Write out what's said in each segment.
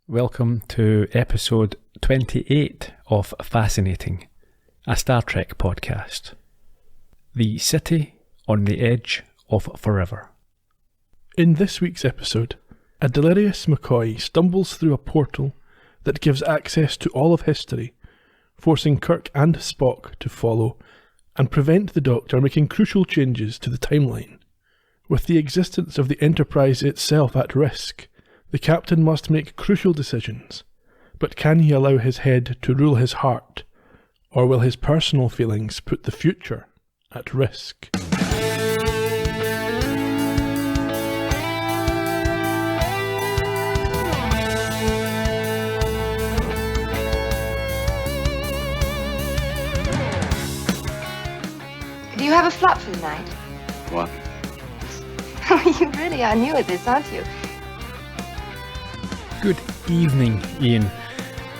Welcome to episode 28 of Fascinating, a Star Trek podcast. The City on the Edge of Forever. In this week's episode, a delirious McCoy stumbles through a portal that gives access to all of history, forcing Kirk and Spock to follow and prevent the Doctor making crucial changes to the timeline. With the existence of the Enterprise itself at risk, the Captain must make crucial decisions. But can he allow his head to rule his heart, or will his personal feelings put the future at risk? Do you have a flop for the night? What? You really are new at this, aren't you? Good evening, Ian.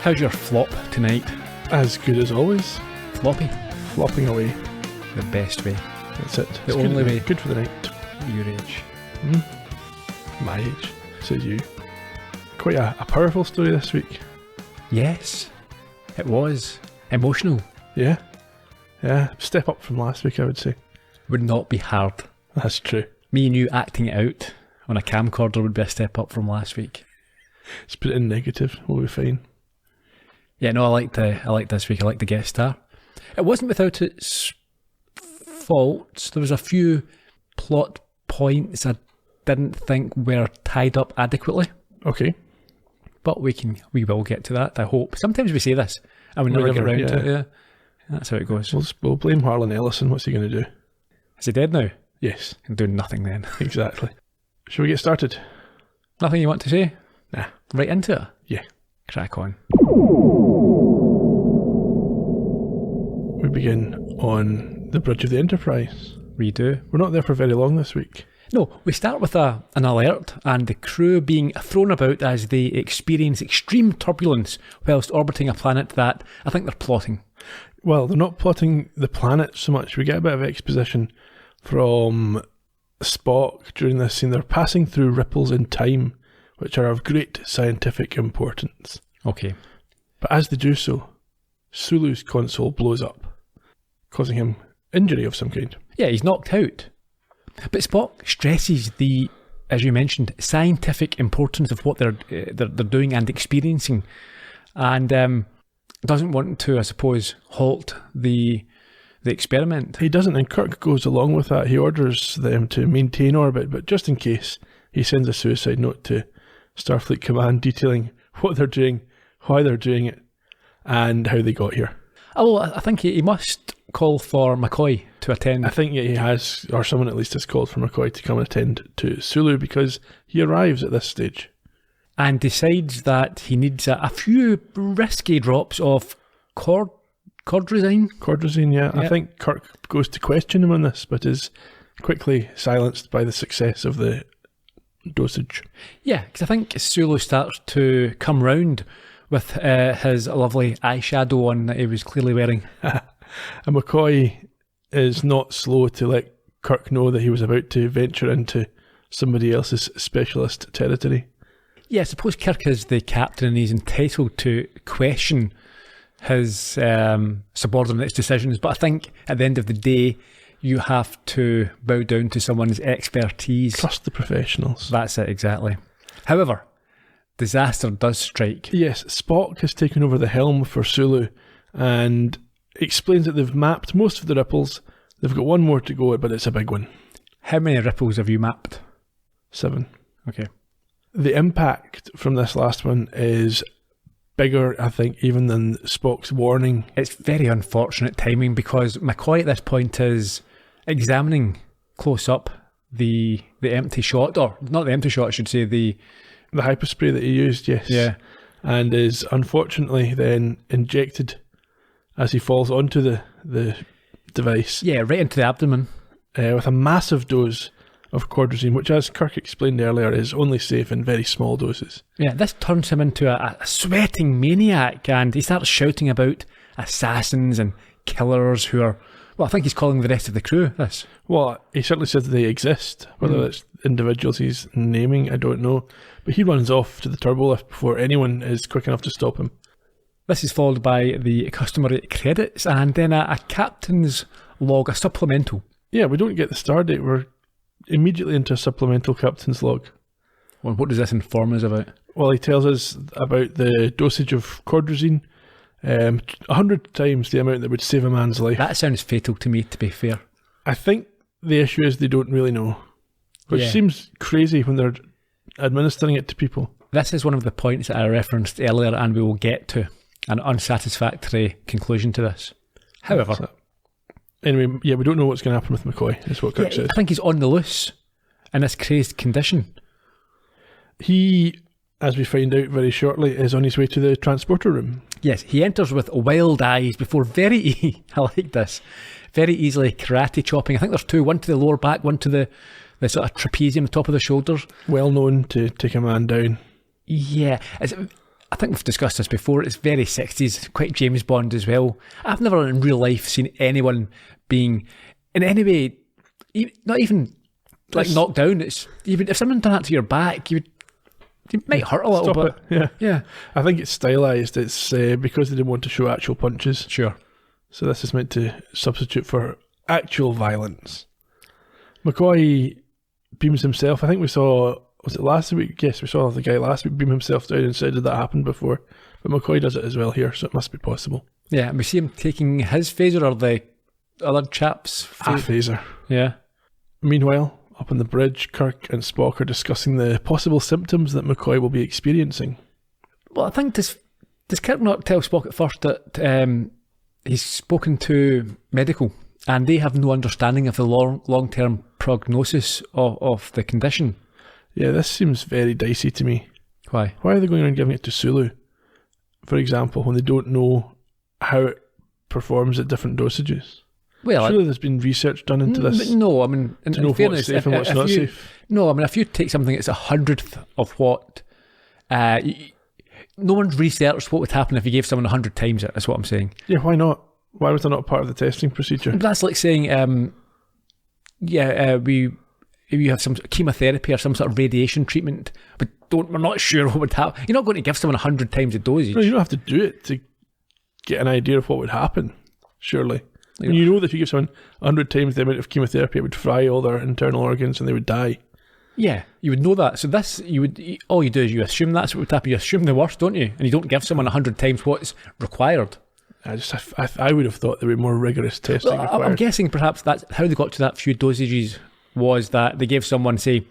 How's your flop tonight? As good as always. Floppy? Flopping away. The best way. That's it. The It's only good, way. Good for the night. Your age. My age, says you. Quite a powerful story this week. Yes, it was. Emotional. Yeah. Step up from last week, I would say. Would not be hard. That's true. Me and you acting it out on a camcorder would be a step up from last week. Let's put it in negative. We'll be fine. Yeah, no, I liked this week. I liked the guest star. It wasn't without its faults. There was a few plot points I didn't think were tied up adequately. Okay. But we will get to that, I hope. Sometimes we say this and we never get around to it. Yeah. That's how it goes. We'll blame Harlan Ellison. What's he going to do? Is he dead now? Yes. And doing nothing then. Exactly. Shall we get started? Nothing you want to say? Nah. Right into it? Yeah. Crack on. We begin on the bridge of the Enterprise. We do. We're not there for very long this week. No, we start with an alert and the crew being thrown about as they experience extreme turbulence whilst orbiting a planet that I think they're plotting. Well, they're not plotting the planet so much. We get a bit of exposition from Spock during this scene. They're passing through ripples in time, which are of great scientific importance. Okay. But as they do so, Sulu's console blows up, causing him injury of some kind. Yeah, he's knocked out. But Spock stresses the, as you mentioned, scientific importance of what they're doing and experiencing, and doesn't want to, I suppose, halt the experiment. He doesn't, and Kirk goes along with that. He orders them to maintain orbit, but just in case, he sends a suicide note to Starfleet Command detailing what they're doing, why they're doing it, and how they got here. Oh, I think he must call for McCoy to attend. I think he has, or someone at least has called for McCoy to come and attend to Sulu because he arrives at this stage. And decides that he needs a few risky drops of cordrazine. Cordrazine, yeah. Yep. I think Kirk goes to question him on this, but is quickly silenced by the success of the dosage. Yeah, because I think Sulu starts to come round with his lovely eyeshadow on that he was clearly wearing. And McCoy is not slow to let Kirk know that he was about to venture into somebody else's specialist territory. Yeah, I suppose Kirk is the captain and he's entitled to question his subordinates' decisions, but I think at the end of the day, you have to bow down to someone's expertise. Trust the professionals. That's it, exactly. However, disaster does strike. Yes, Spock has taken over the helm for Sulu and explains that they've mapped most of the ripples. They've got one more to go, but it's a big one. How many ripples have you mapped? 7. Okay. The impact from this last one is bigger, I think, even than Spock's warning. It's very unfortunate timing because McCoy at this point is examining close up the empty shot, or not the empty shot, I should say, the hyperspray that he used, yes. Yeah. And is unfortunately then injected as he falls onto the device. Yeah, right into the abdomen. With a massive dose of cordrazine, which, as Kirk explained earlier, is only safe in very small doses. Yeah, this turns him into a sweating maniac, and he starts shouting about assassins and killers who are, well, I think he's calling the rest of the crew this. Well, he certainly says they exist. Whether it's individuals he's naming, I don't know. But he runs off to the turbo lift before anyone is quick enough to stop him. This is followed by the customary credits and then a captain's log, a supplemental. Yeah, we don't get the star date. We're immediately into a supplemental captain's log. Well, what does this inform us about? Well, he tells us about the dosage of cordrazine, 100 times the amount that would save a man's life. That sounds fatal to me, to be fair. I think the issue is they don't really know, which seems crazy when they're administering it to people. This is one of the points that I referenced earlier, and we will get to an unsatisfactory conclusion to this. However, anyway, we don't know what's going to happen with McCoy, is what Kirk says. I think he's on the loose in this crazed condition. He, as we find out very shortly, is on his way to the transporter room. Yes, he enters with wild eyes before I like this, very easily karate chopping. I think there's two, one to the lower back, one to the sort of trapezium, the top of the shoulders. Well known to take a man down. Yeah, I think we've discussed this before. It's very 60s, quite James Bond as well. I've never in real life seen anyone being in any way, not even like knocked down. It's even if someone done that to your back, you might hurt a little bit. Yeah. I think it's stylized. It's because they didn't want to show actual punches. Sure. So this is meant to substitute for actual violence. McCoy beams himself. I think we saw. Was it last week? Yes, we saw the guy last week beam himself down and said, did that happen before? But McCoy does it as well here, so it must be possible. Yeah, and we see him taking his phaser or the other chap's phaser. Yeah. Meanwhile, up on the bridge, Kirk and Spock are discussing the possible symptoms that McCoy will be experiencing. Well, I think does Kirk not tell Spock at first that he's spoken to medical and they have no understanding of the long-term prognosis of the condition? Yeah, this seems very dicey to me. Why? Why are they going around giving it to Sulu, for example, when they don't know how it performs at different dosages? Well, surely there's been research done into this. No, I mean, in know fairness, what's safe and what's not safe. No, I mean, if you take something that's 100th of what, no one's researched what would happen if you gave someone 100 times it. That's what I'm saying. Yeah, why not? Why was that not part of the testing procedure? But that's like saying, we have some chemotherapy or some sort of radiation treatment, but we're not sure what would happen. You're not going to give someone 100 times the dosage. No, you don't have to do it to get an idea of what would happen, surely. And you know that if you give someone 100 times the amount of chemotherapy, it would fry all their internal organs and they would die. Yeah, you would know that. So this, all you do is you assume that's what would happen. You assume the worst, don't you? And you don't give someone 100 times what's required. I would have thought there would be more rigorous testing required. I'm guessing perhaps that's how they got to that few dosages, was that they gave someone, say,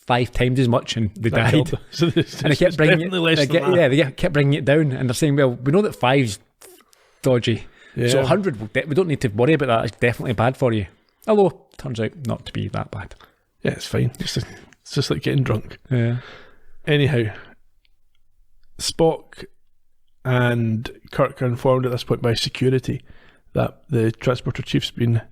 5 times as much and they died. So and they kept bringing it. They kept bringing it down, and they're saying, well, we know that 5's dodgy, so 100, we don't need to worry about that. It's definitely bad for you. Although, turns out not to be that bad. Yeah, it's fine. It's just like getting drunk. Yeah. Anyhow, Spock and Kirk are informed at this point by security that the transporter chief's been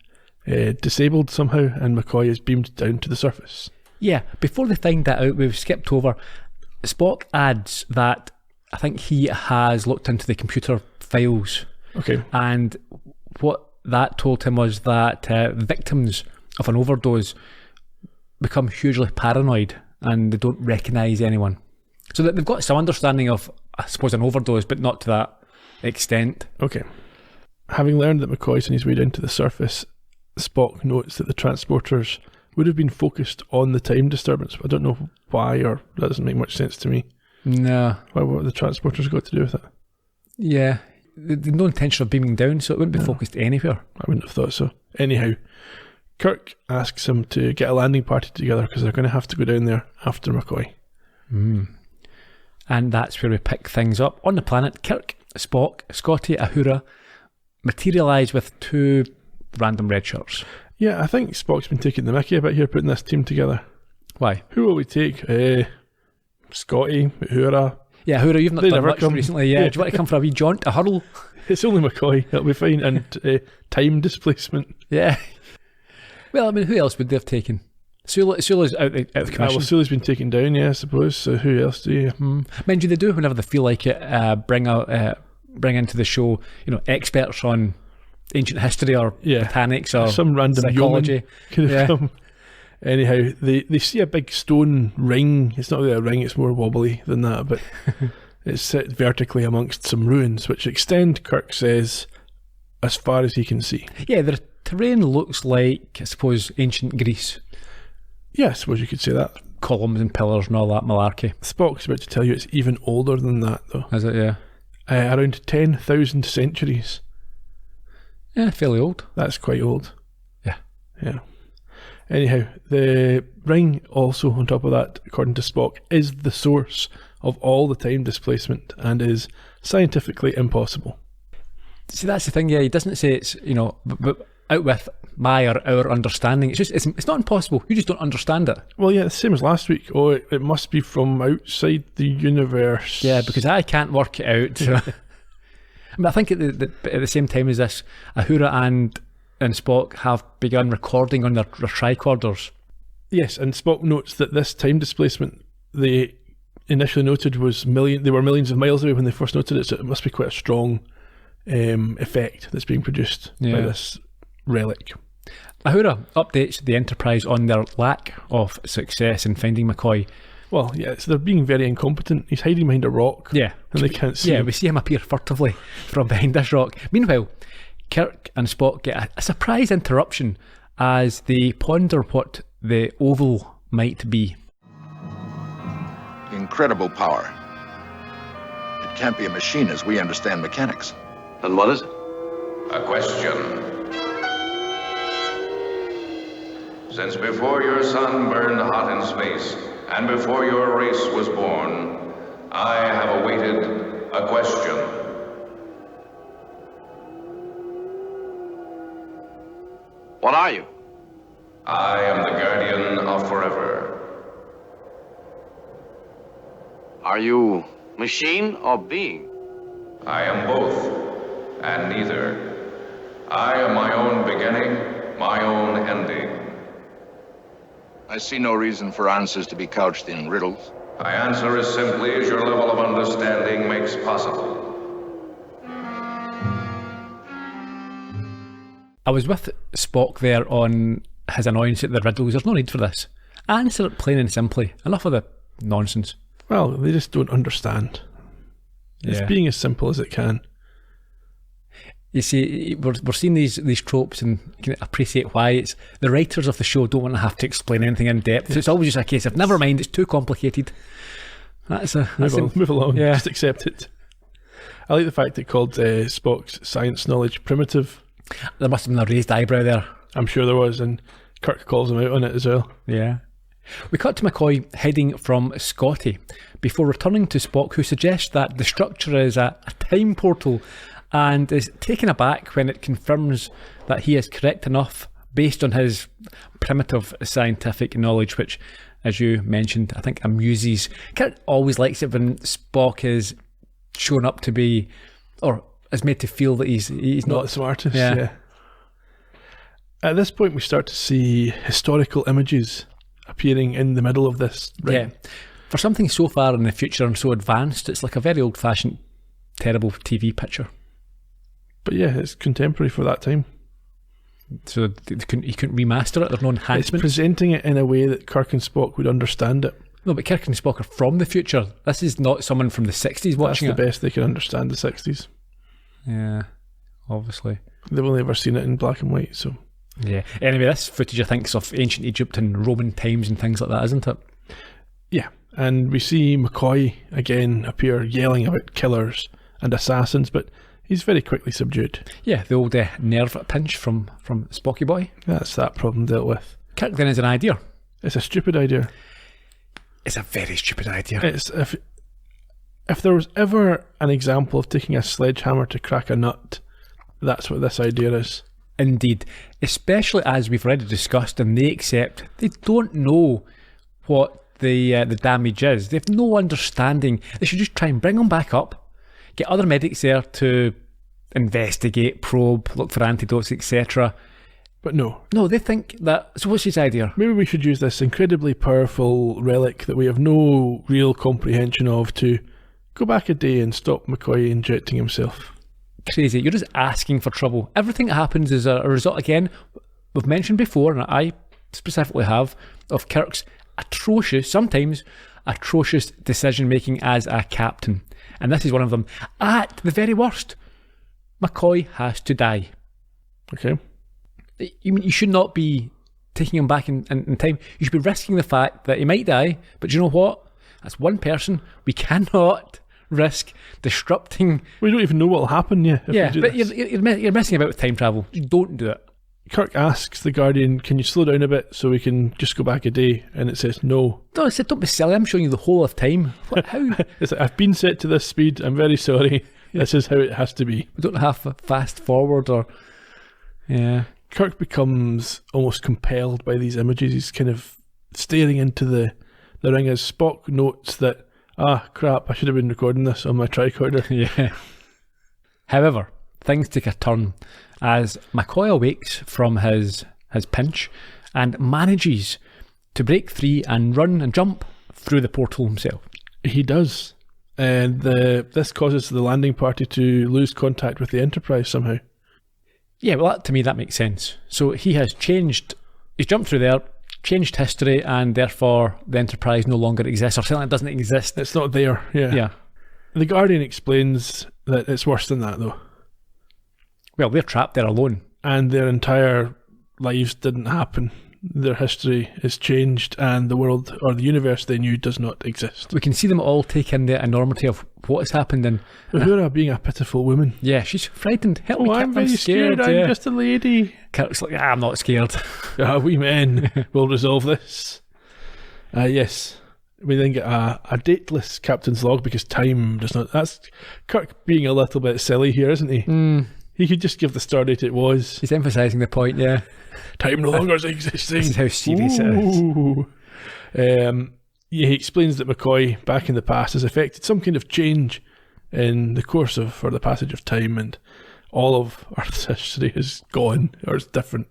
disabled somehow and McCoy is beamed down to the surface. Yeah, before they find that out, we've skipped over. Spock adds that I think he has looked into the computer files. Okay. And what that told him was that victims of an overdose become hugely paranoid and they don't recognise anyone. So that they've got some understanding of, I suppose, an overdose, but not to that extent. Okay. Having learned that McCoy's on his way down to the surface, Spock notes that the transporters would have been focused on the time disturbance. I don't know why, or that doesn't make much sense to me. No. What have the transporters got to do with it? Yeah. There's no intention of beaming down, so it wouldn't be focused anywhere. I wouldn't have thought so. Anyhow, Kirk asks him to get a landing party together because they're going to have to go down there after McCoy. And that's where we pick things up. On the planet, Kirk, Spock, Scotty, Uhura materialise with 2 random red shirts. Yeah, I think Spock's been taking the mickey a bit here, putting this team together. Why? Who will we take? Scotty, Uhura. Yeah, Uhura, you've not done much recently. Yeah. Do you want to come for a wee jaunt, a huddle? It's only McCoy, it'll be fine. And time displacement. Yeah. Well, I mean, who else would they have taken? Sula's out of commission. Well, Sula's been taken down, yeah, I suppose. So who else do you? Mind you, they do whenever they feel like it. Bring into the show, experts on ancient history or botanics or some random psychology. Could have come. Anyhow, they see a big stone ring. It's not really a ring, it's more wobbly than that, but it's set vertically amongst some ruins, which extend, Kirk says, as far as he can see. Yeah, the terrain looks like, I suppose, ancient Greece. Yeah, I suppose you could say that. Columns and pillars and all that malarkey. Spock's about to tell you it's even older than that, though. Is it, yeah? Around 10,000 centuries. Yeah, fairly old. That's quite old. Yeah. Yeah. Anyhow, the ring also, on top of that, according to Spock, is the source of all the time displacement and is scientifically impossible. See, that's the thing, yeah, he doesn't say it's, but out with my or our understanding. It's just, it's not impossible, you just don't understand it. Well, yeah, the same as last week. Oh, it must be from outside the universe. Yeah, because I can't work it out. So. I mean, I think at the same time as this, Uhura and Spock have begun recording on their tricorders. Yes, and Spock notes that this time displacement they initially noted was they were millions of miles away when they first noted it, so it must be quite a strong effect that's being produced by this relic. Uhura updates the Enterprise on their lack of success in finding McCoy. Well, yeah, so they're being very incompetent. He's hiding behind a rock. Yeah. And they can't see him. We see him appear furtively from behind this rock. Meanwhile, Kirk and Spock get a surprise interruption as they ponder what the oval might be. Incredible power. It can't be a machine as we understand mechanics. And what is it? A question. Since before your sun burned hot in space, and before your race was born, I have awaited a question. What are you? I am the guardian of forever. Are you machine or being? I am both, and neither. I am my own beginning, my own ending. I see no reason for answers to be couched in riddles. My answer is simply as your level of understanding makes possible. I was with Spock there on his annoyance at the riddles. There's no need for this. Answer it plain and simply. Enough of the nonsense. Well, they just don't understand. It's being as simple as it can. You see, we're seeing these tropes and you can appreciate why it's the writers of the show don't want to have to explain anything in depth. So it's always just a case of never mind, it's too complicated. Move along. Yeah. Just accept it. I like the fact it called Spock's science knowledge primitive. There must have been a raised eyebrow there. I'm sure there was, and Kirk calls him out on it as well. Yeah. We cut to McCoy heading from Scotty before returning to Spock, who suggests that the structure is a time portal and is taken aback when it confirms that he is correct enough based on his primitive scientific knowledge, which, as you mentioned, I think amuses. Kirk always likes it when Spock is shown up to be, or is made to feel that he's not not the smartest. Yeah. Yeah. At this point, we start to see historical images appearing in the middle of this ring. Yeah. For something so far in the future and so advanced, it's like a very old-fashioned, terrible TV picture. But yeah, it's contemporary for that time. So he couldn't remaster it. There's no It's enhancements. presenting it in a way that Kirk and Spock would understand it. No, but Kirk and Spock are from the future. This is not someone from the 60s That's watching the it. best they can understand the 60s. Yeah, obviously. They've only ever seen it in black and white, so... Yeah. Anyway, this footage I think is of ancient Egypt and Roman times and things like that, isn't it? Yeah, and we see McCoy again appear yelling about killers and assassins, but he's very quickly subdued. Yeah, the old nerve pinch from Spocky Boy. That's that problem dealt with. Kirk then has an idea. It's a stupid idea. It's a very stupid idea. It's if there was ever an example of taking a sledgehammer to crack a nut, that's what this idea is. Indeed. Especially as we've already discussed and they accept they don't know what the damage is. They have no understanding. They should just try and bring them back up, get other medics there to investigate, probe, look for antidotes, etc. But no. No, they think that... So what's his idea? Maybe we should use this incredibly powerful relic that we have no real comprehension of to go back a day and stop McCoy injecting himself. Crazy. You're just asking for trouble. Everything that happens is a result, again, we've mentioned before, and I specifically have of Kirk's sometimes atrocious decision making as a captain. And this is one of them. At the very worst, McCoy has to die. Okay. You should not be taking him back in time. You should be risking the fact that he might die, but you know what? That's one person we cannot risk disrupting. We don't even know what will happen yet. Yeah, but you're messing about with time travel. You don't do it. Kirk asks the Guardian, can you slow down a bit so we can just go back a day? And it says no. No, I said, don't be silly. I'm showing you the whole of time. How? It's like, I've been set to this speed. I'm very sorry. This is how it has to be. We don't have a fast forward or... Yeah. Kirk becomes almost compelled by these images. He's kind of staring into the ring as Spock notes that, crap, I should have been recording this on my tricorder. Yeah. However, things take a turn as McCoy awakes from his pinch and manages to break free and run and jump through the portal himself. He does. And this causes the landing party to lose contact with the Enterprise somehow. Yeah, well, to me, that makes sense. So he's jumped through there, changed history, and therefore the Enterprise no longer exists, or certainly it doesn't exist. It's not there, yeah. Yeah. The Guardian explains that it's worse than that, though. Well, they're trapped there alone. And their entire lives didn't happen. Their history is changed, and the world, or the universe they knew, does not exist. We can see them all take in the enormity of what has happened. And Uhura being a pitiful woman. Yeah, she's frightened. Help me, I'm very scared. Yeah. I'm just a lady. Kirk's like, I'm not scared. We men will resolve this. Yes. We then get a dateless captain's log because time does not... That's Kirk being a little bit silly here, isn't he? Mm. He could just give the stardate it was. He's emphasising the point, yeah. Time no longer is existing. This is how serious it is. He explains that McCoy, back in the past, has effected some kind of change in the course of, or the passage of time, and all of Earth's history is gone, or it's different.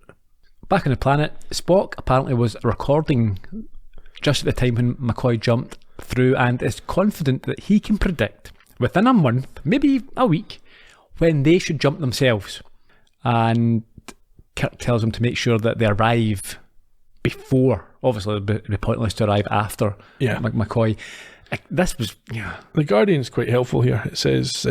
Back on the planet, Spock apparently was recording just at the time when McCoy jumped through and is confident that he can predict within a month, maybe a week, when they should jump themselves. And Kirk tells him to make sure that they arrive before. Obviously, it'd be pointless to arrive after McCoy. This was... Yeah. The Guardian's quite helpful here. It says,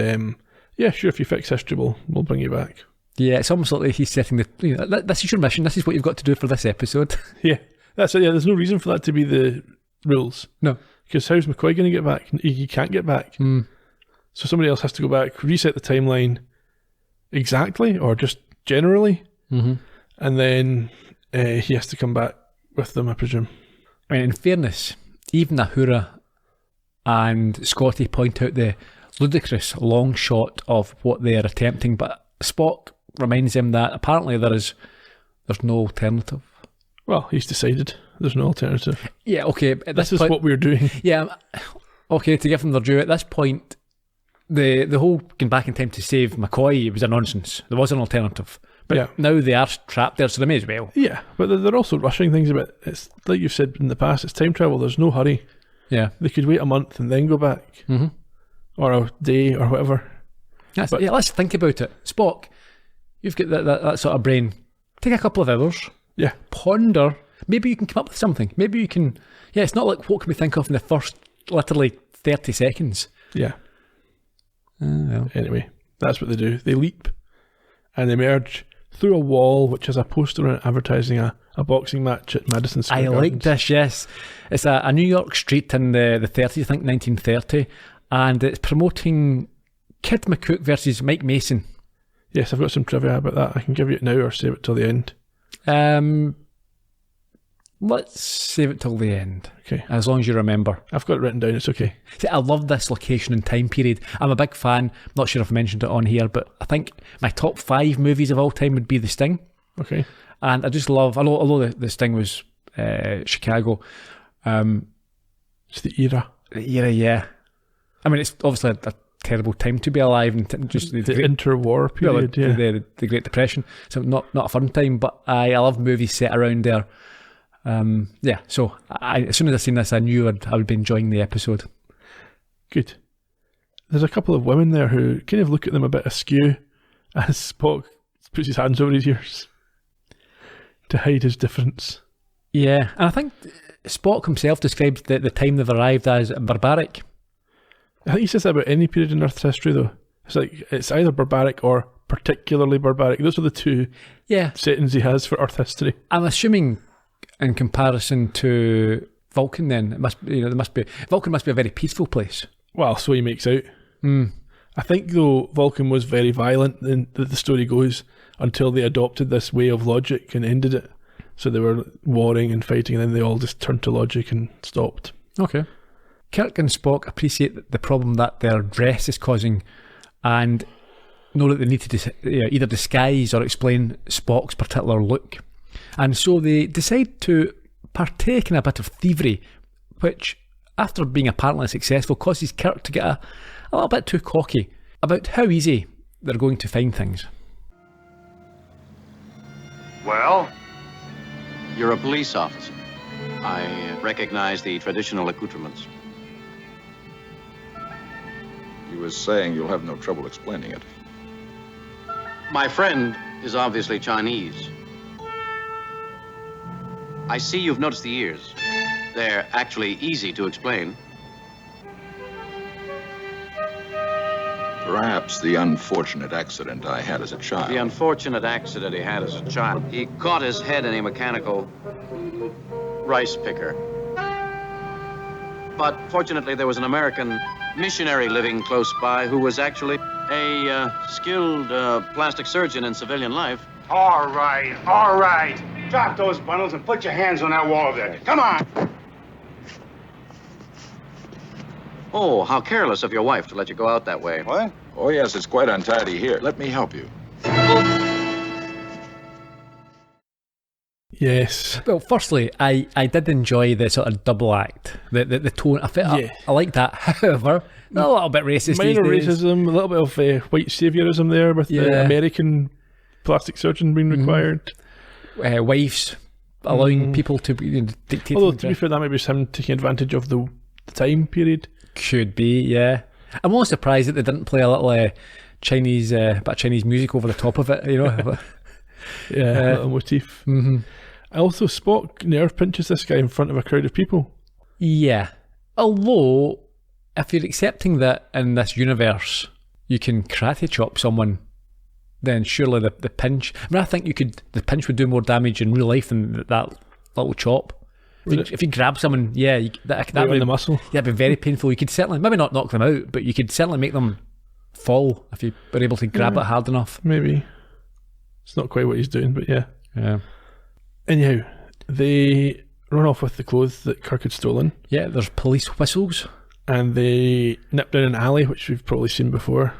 yeah, sure, if you fix history, we'll bring you back. Yeah, it's almost like he's setting the... this is your mission. This is what you've got to do for this episode. Yeah, that's it. Yeah, there's no reason for that to be the rules. No. Because how's McCoy going to get back? He can't get back. Mm. So somebody else has to go back, reset the timeline exactly, or just generally, and then he has to come back with them, I presume. I mean, in fairness, even Uhura and Scotty point out the ludicrous long shot of what they're attempting, but Spock reminds them that apparently there's no alternative. Well, he's decided there's no alternative. Yeah, okay. This is what we're doing. Yeah, okay, to give them their due, at this point, the whole going back in time to save McCoy was a nonsense. There was an alternative. But now they are trapped there, so they may as well. Yeah, but they're also rushing things a bit. It's like you've said in the past, it's time travel, there's no hurry. Yeah. They could wait a month and then go back. Mm-hmm. Or a day or whatever. Let's think about it. Spock, you've got that sort of brain. Take a couple of hours. Yeah. Ponder. Maybe you can come up with something. Maybe you can... Yeah, it's not like what can we think of in the first, literally, 30 seconds. Yeah. Well. Anyway, that's what they do. They leap and emerge through a wall which has a poster on it advertising a boxing match at Madison Square Gardens. Like this, yes. It's a New York street in the 30s, I think 1930, and it's promoting Kid McCook versus Mike Mason. Yes, I've got some trivia about that. I can give you it now or save it till the end. Let's save it till the end. Okay. As long as you remember. I've got it written down, it's okay. See, I love this location and time period. I'm a big fan. Not sure if I mentioned it on here, but I think my top 5 movies of all time would be The Sting. Okay. And I just love, although the Sting was Chicago. It's the era. The era, yeah. I mean, it's obviously a terrible time to be alive, and just the interwar period, the Great Depression. So not a fun time, but I love movies set around there. So as soon as I seen this, I knew I would be enjoying the episode. Good. There's a couple of women there who kind of look at them a bit askew as Spock puts his hands over his ears to hide his difference. Yeah, and I think Spock himself describes the time they've arrived as barbaric. I think he says that about any period in Earth's history, though. It's like it's either barbaric or particularly barbaric. Those are the two settings he has for Earth history. I'm assuming, in comparison to Vulcan, then Vulcan must be a very peaceful place. Well, so he makes out. I think though Vulcan was very violent, and the story goes, until they adopted this way of logic and ended it. So they were warring and fighting, and then they all just turned to logic and stopped. Okay. Kirk and Spock appreciate the problem that their dress is causing, and know that they need to either disguise or explain Spock's particular look. And so they decide to partake in a bit of thievery, which, after being apparently successful, causes Kirk to get a little bit too cocky about how easy they're going to find things. Well? You're a police officer. I recognize the traditional accoutrements. He was saying you'll have no trouble explaining it. My friend is obviously Chinese. I see you've noticed the ears. They're actually easy to explain. Perhaps the unfortunate accident I had as a child. The unfortunate accident he had as a child. He caught his head in a mechanical rice picker. But fortunately, there was an American missionary living close by who was actually a skilled plastic surgeon in civilian life. All right. Drop those bundles and put your hands on that wall there. Come on. Oh, how careless of your wife to let you go out that way. What? Oh, yes, it's quite untidy here. Let me help you. Yes. Well, firstly, I did enjoy the sort of double act, the tone. I like that. However, a little bit racist. Minor these days. racism, a little bit of white saviorism there with the American plastic surgeon being required. Wives allowing people to dictate. Although, to be fair, that might be him taking advantage of the time period. Could be, yeah. I'm almost surprised that they didn't play a little Chinese music over the top of it, Yeah, a little motif. Mm-hmm. Also, Spock nerve pinches this guy in front of a crowd of people. Yeah. Although, if you're accepting that in this universe you can karate chop someone, then surely the pinch... I think the pinch would do more damage in real life than that little chop. If you grab someone, that would the muscle. Yeah, it'd be very painful. You could certainly, maybe not knock them out, but you could certainly make them fall if you were able to grab it hard enough. Maybe. It's not quite what he's doing, but yeah. Yeah. Anyhow, they run off with the clothes that Kirk had stolen. Yeah, there's police whistles. And they nip down an alley, which we've probably seen before,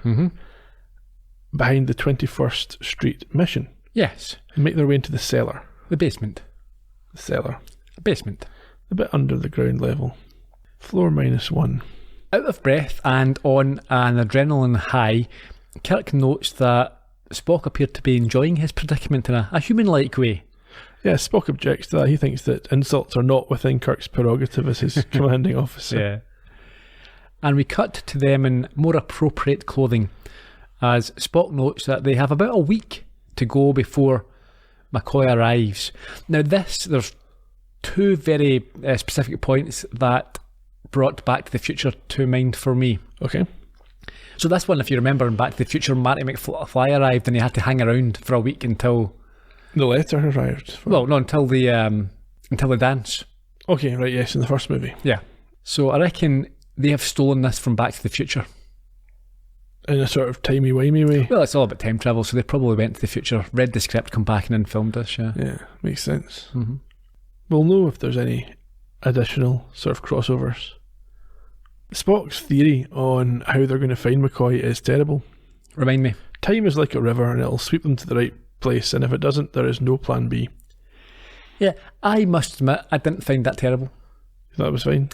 behind the 21st Street mission. Yes. And make their way into the cellar. The basement. The cellar. The basement. A bit under the ground level. Floor -1. Out of breath and on an adrenaline high, Kirk notes that Spock appeared to be enjoying his predicament in a human-like way. Yeah, Spock objects to that. He thinks that insults are not within Kirk's prerogative as his commanding officer. Yeah. And we cut to them in more appropriate clothing, as Spock notes that they have about a week to go before McCoy arrives. Now there's two very specific points that brought Back to the Future to mind for me. Okay. So this one, if you remember, in Back to the Future, Marty McFly arrived and he had to hang around for a week until... The letter arrived? Well, no, until the dance. Okay, right, yes, in the first movie. Yeah. So I reckon they have stolen this from Back to the Future. In a sort of timey-wimey way? Well, it's all about time travel, so they probably went to the future, read the script, come back and then filmed this, yeah. Yeah, makes sense. Mm-hmm. We'll know if there's any additional sort of crossovers. Spock's theory on how they're going to find McCoy is terrible. Remind me. Time is like a river and it'll sweep them to the right place, and if it doesn't, there is no plan B. Yeah, I must admit, I didn't find that terrible. That was fine.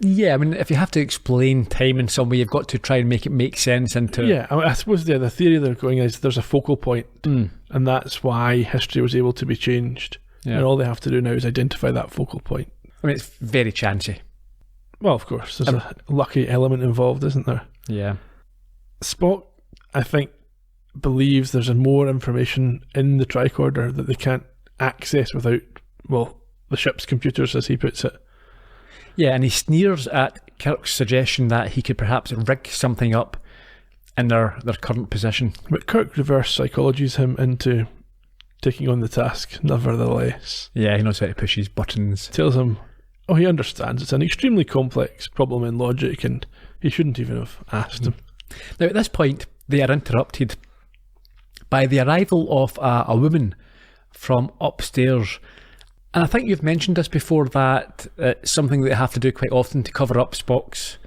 Yeah, I mean, if you have to explain time in some way, you've got to try and make it make sense into... Yeah, I suppose the theory they're going is there's a focal point, and that's why history was able to be changed. Yeah. And all they have to do now is identify that focal point. I mean, it's very chancy. Well, of course, there's a lucky element involved, isn't there? Yeah. Spock, I think, believes there's more information in the tricorder that they can't access without, well, the ship's computers, as he puts it. Yeah, and he sneers at Kirk's suggestion that he could perhaps rig something up in their current position. But Kirk reverse psychologies him into taking on the task, nevertheless. Yeah, he knows how to push his buttons. Tells him, he understands it's an extremely complex problem in logic, and he shouldn't even have asked him. Now, at this point, they are interrupted by the arrival of a woman from upstairs. And I think you've mentioned this before, that it's something that they have to do quite often to cover up Spock's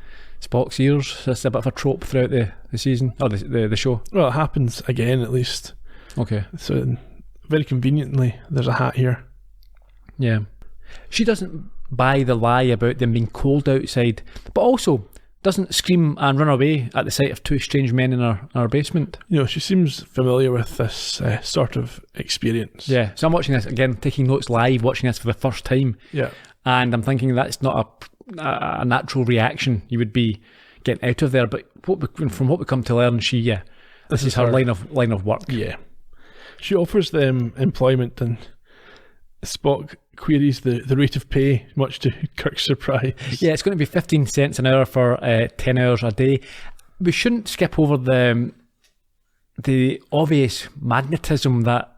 ears. That's a bit of a trope throughout the season, or the show. Well, it happens again, at least. Okay. So, very conveniently, there's a hat here. Yeah. She doesn't buy the lie about them being cold outside, but also doesn't scream and run away at the sight of two strange men in our basement. She seems familiar with this sort of experience. Yeah, so I'm watching this again, taking notes live, watching this for the first time. Yeah. And I'm thinking that's not a natural reaction you would be getting out of there. But from what we come to learn, this is her line of work. Yeah. She offers them employment, and Spock queries the rate of pay, much to Kirk's surprise. Yeah, it's going to be 15 cents an hour for 10 hours a day. We shouldn't skip over the obvious magnetism that,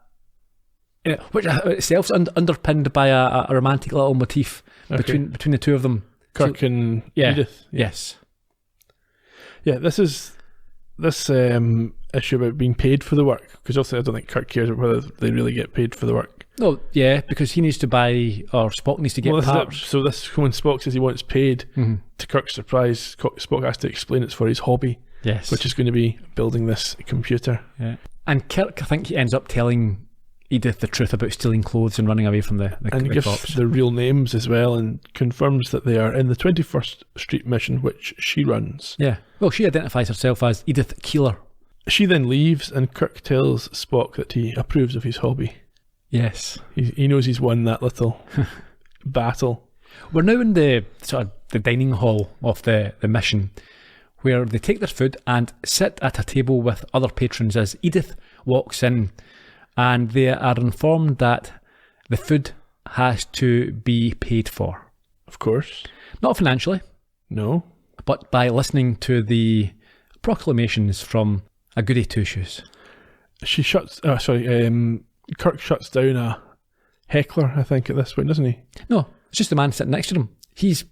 which itself is underpinned by a romantic little motif between the two of them. Kirk and Edith. Yes. Yeah, this issue about being paid for the work, because obviously I don't think Kirk cares about whether they really get paid for the work. No, yeah, because he needs to buy, or Spock needs to get parts. So when Spock says he wants paid, to Kirk's surprise, Spock has to explain it's for his hobby. Yes. Which is going to be building this computer. Yeah. And Kirk, I think he ends up telling Edith the truth about stealing clothes and running away from the and gives cops. The real names as well, and confirms that they are in the 21st Street mission, which she runs. Yeah. Well, she identifies herself as Edith Keeler. She then leaves, and Kirk tells Spock that he approves of his hobby. Yes. He knows he's won that little battle. We're now in the dining hall of the mission, where they take their food and sit at a table with other patrons as Edith walks in, and they are informed that the food has to be paid for. Of course. Not financially. No. But by listening to the proclamations from a goody two-shoes. Kirk shuts down a heckler, I think, at this point, doesn't he? No, it's just the man sitting next to him. He's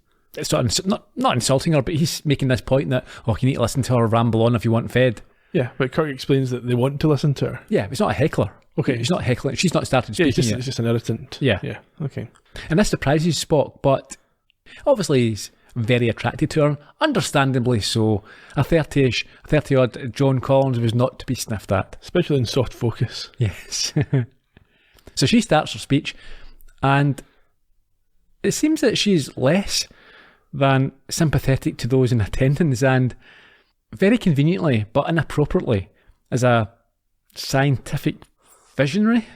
not insulting her, but he's making this point that, you need to listen to her ramble on if you want fed. Yeah, but Kirk explains that they want to listen to her. Yeah, but it's not a heckler. Okay. He's not heckling. She's not started speaking yet. It's just an irritant. Yeah. Yeah, okay. And this surprises Spock, but obviously he's very attracted to her, understandably so. A 30-odd John Collins was not to be sniffed at. Especially in soft focus. Yes. So she starts her speech, and it seems that she's less than sympathetic to those in attendance, and very conveniently, but inappropriately, as a scientific visionary.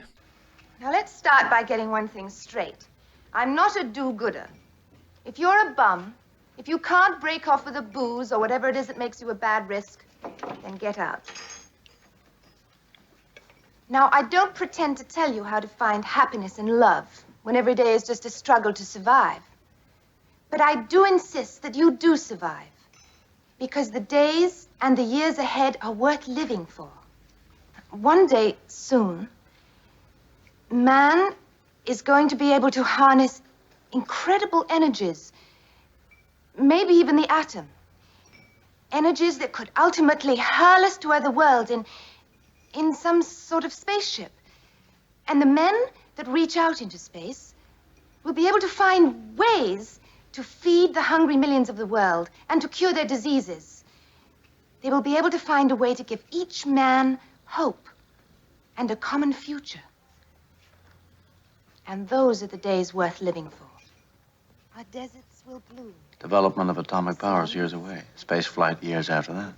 Now let's start by getting one thing straight. I'm not a do-gooder. If you're a bum, if you can't break off with a booze or whatever it is that makes you a bad risk, then get out. Now, I don't pretend to tell you how to find happiness in love when every day is just a struggle to survive. But I do insist that you do survive, because the days and the years ahead are worth living for. One day soon, man is going to be able to harness incredible energies, maybe even the atom. Energies that could ultimately hurl us to other worlds in some sort of spaceship. And the men that reach out into space will be able to find ways to feed the hungry millions of the world and to cure their diseases. They will be able to find a way to give each man hope and a common future. And those are the days worth living for. Our deserts will bloom. Development of atomic power is years away. Space flight years after that.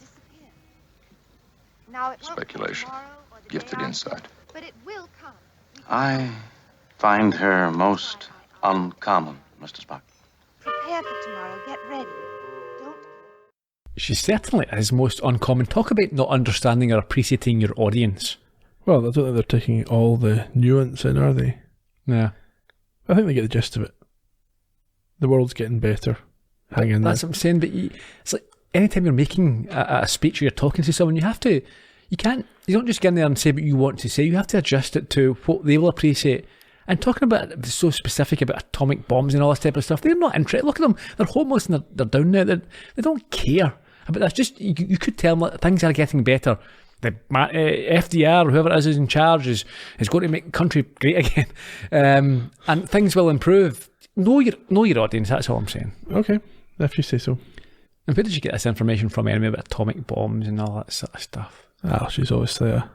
Now, it won't come Speculation. tomorrow or the Gifted day insight. after, but it will come. I find her most uncommon, Mr. Spock. Prepare for tomorrow. Get ready. Don't. She certainly is most uncommon. Talk about not understanding or appreciating your audience. Well, I don't think they're taking all the nuance in, are they? Yeah. I think they get the gist of it. The world's getting better. Hang in there. That's what I'm saying, but it's like anytime you're making a speech or you're talking to someone, you don't just get in there and say what you want to say, you have to adjust it to what they will appreciate. And talking about it so specific about atomic bombs and all this type of stuff, they're not interested. Look at them, they're homeless and they're down now. They don't care. But that's just, you could tell them that things are getting better. The FDR, whoever it is in charge, is going to make the country great again. And things will improve. Know your audience, that's all I'm saying. Okay, if you say so. And where did you get this information from anyway about atomic bombs and all that sort of stuff? Ah, she's obviously a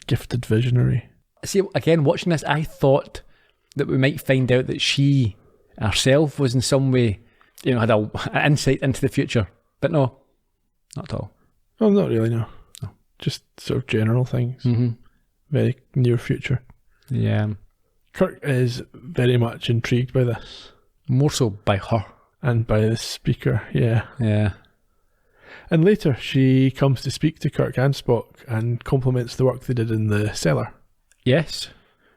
gifted visionary. See, again, watching this, I thought that we might find out that she herself was in some way, had an insight into the future. But no, not at all. Well, not really, no. Just sort of general things. Mm-hmm. Very near future. Yeah. Kirk is very much intrigued by this. More so by her. And by the speaker, yeah. Yeah. And later she comes to speak to Kirk and Spock and compliments the work they did in the cellar. Yes.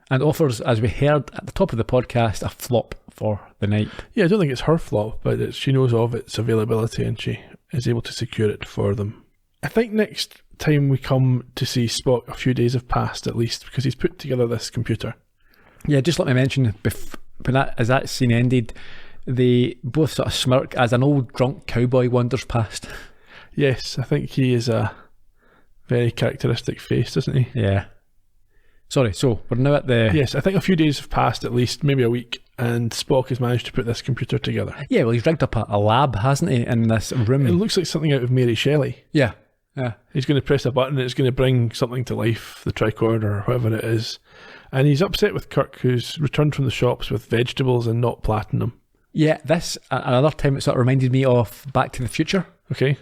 And offers, as we heard at the top of the podcast, a flop for the night. Yeah, I don't think it's her flop, but she knows of its availability and she is able to secure it for them. I think next time we come to see Spock, a few days have passed at least, because he's put together this computer. Yeah, just let me mention, as that scene ended, they both sort of smirk as an old drunk cowboy wanders past. Yes, I think he is a very characteristic face, doesn't he? Yeah. Sorry, so we're now at the... Yes, I think a few days have passed at least, maybe a week, and Spock has managed to put this computer together. Yeah, well, he's rigged up a lab, hasn't he, in this room. It looks like something out of Mary Shelley. Yeah, yeah. He's going to press a button and it's going to bring something to life, the tricorder or whatever it is. And he's upset with Kirk, who's returned from the shops with vegetables and not platinum. Yeah, this, another time it sort of reminded me of Back to the Future. Okay.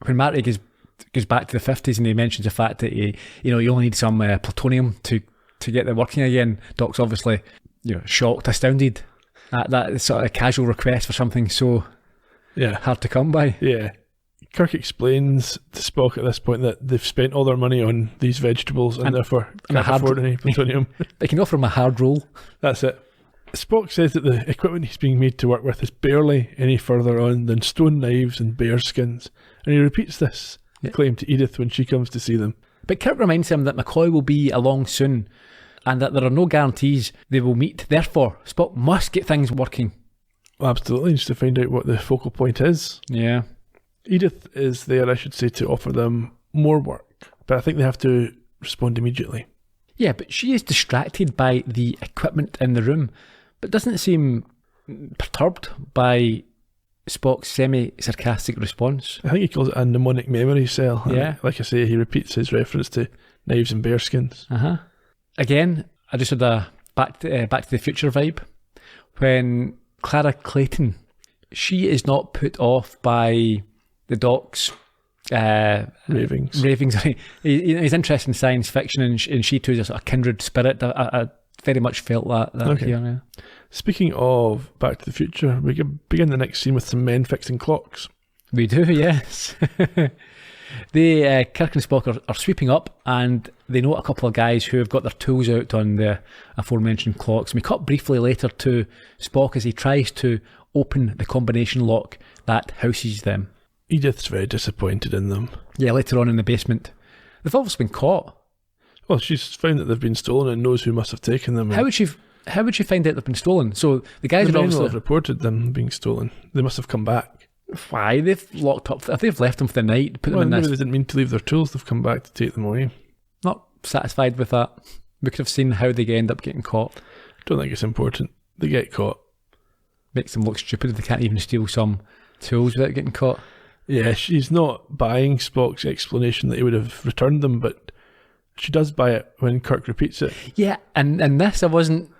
When Marty goes back to the 50s and he mentions the fact that you only need some plutonium to get it working again. Doc's obviously shocked, astounded at that sort of casual request for something so hard to come by. Yeah. Kirk explains to Spock at this point that they've spent all their money on these vegetables and therefore can't afford any plutonium. They can offer him a hard roll. That's it. Spock says that the equipment he's being made to work with is barely any further on than stone knives and bear skins. And he repeats this claim to Edith when she comes to see them. But Kirk reminds him that McCoy will be along soon and that there are no guarantees they will meet. Therefore, Spock must get things working. Well, absolutely, just to find out what the focal point is. Yeah. Edith is there, I should say, to offer them more work. But I think they have to respond immediately. Yeah, but she is distracted by the equipment in the room, but doesn't seem perturbed by Spock's semi-sarcastic response. I think he calls it a mnemonic memory cell. Yeah. And like I say, he repeats his reference to knives and bearskins. Uh-huh. Again, I just had a Back to the Future vibe. When Clara Clayton, she is not put off by the Doc's ravings. He's interested in science fiction, and she too is a sort of kindred spirit. I very much felt that okay. here. Yeah. Speaking of Back to the Future, we begin the next scene with some men fixing clocks. We do, yes. Kirk and Spock are sweeping up, and they note a couple of guys who have got their tools out on the aforementioned clocks. And we cut briefly later to Spock as he tries to open the combination lock that houses them. Edith's very disappointed in them. Yeah, later on in the basement. They've obviously been caught. Well, she's found that they've been stolen and knows who must have taken them. How would she find out they've been stolen? So the guys would obviously have reported them being stolen. They must have come back. Why? They've locked up. If they've left them for the night, maybe they didn't mean to leave their tools. They've come back to take them away. Not satisfied with that. We could have seen how they end up getting caught. Don't think it's important. They get caught. Makes them look stupid if they can't even steal some tools without getting caught. Yeah, she's not buying Spock's explanation that he would have returned them, but she does buy it when Kirk repeats it. Yeah, and this I wasn't,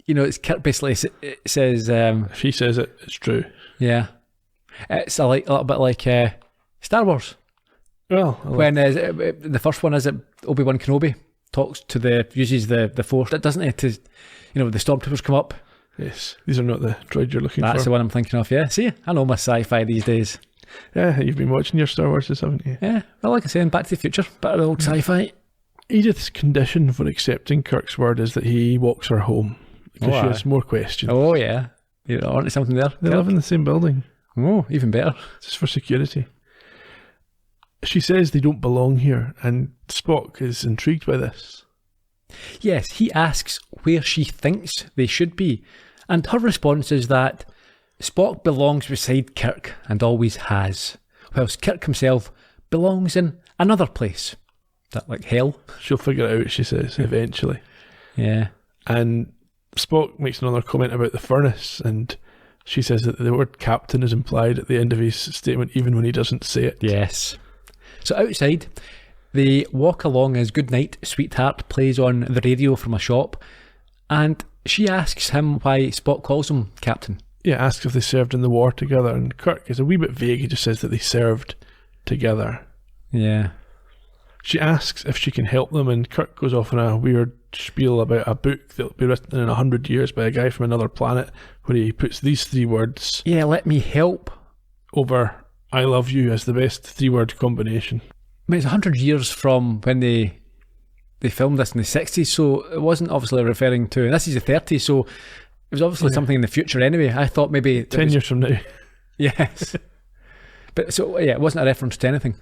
it's Kirk basically it says... if she says it, it's true. Yeah. It's a little bit like Star Wars. Well, when the first one is that Obi-Wan Kenobi uses the Force, doesn't it? To, the Stormtroopers come up. Yes, these are not the droids you're looking for. That's the one I'm thinking of, yeah. See, I know my sci-fi these days. Yeah, you've been watching your Star Wars, haven't you? Yeah, well, like I say, in Back to the Future, bit of the old sci-fi. Edith's condition for accepting Kirk's word is that he walks her home. because she aye. has more questions. Oh, yeah. You're onto something there. They live in the same building, Oh, even better. just for security. She says they don't belong here, and Spock is intrigued by this. Yes, he asks where she thinks they should be, and her response is that Spock belongs beside Kirk and always has, whilst Kirk himself belongs in another place. Is that like hell? She'll figure it out, she says, eventually. Yeah. And Spock makes another comment about the furnace, and she says that the word captain is implied at the end of his statement, even when he doesn't say it. Yes. So outside, they walk along as Goodnight, Sweetheart plays on the radio from a shop, and she asks him why Spock calls him Captain. Yeah, asks if they served in the war together, and Kirk is a wee bit vague. He just says that they served together. Yeah. She asks if she can help them, and Kirk goes off on a weird spiel about a book that'll be written in 100 years by a guy from another planet, where he puts these 3 words Yeah, let me help. over I love you as the best 3-word combination. I mean, it's 100 years from when they filmed this in the 60s, so it wasn't obviously referring to, and this is the 30s, so it was obviously something in the future anyway. I thought maybe... 10 years from now. Yes. But so, yeah, it wasn't a reference to anything.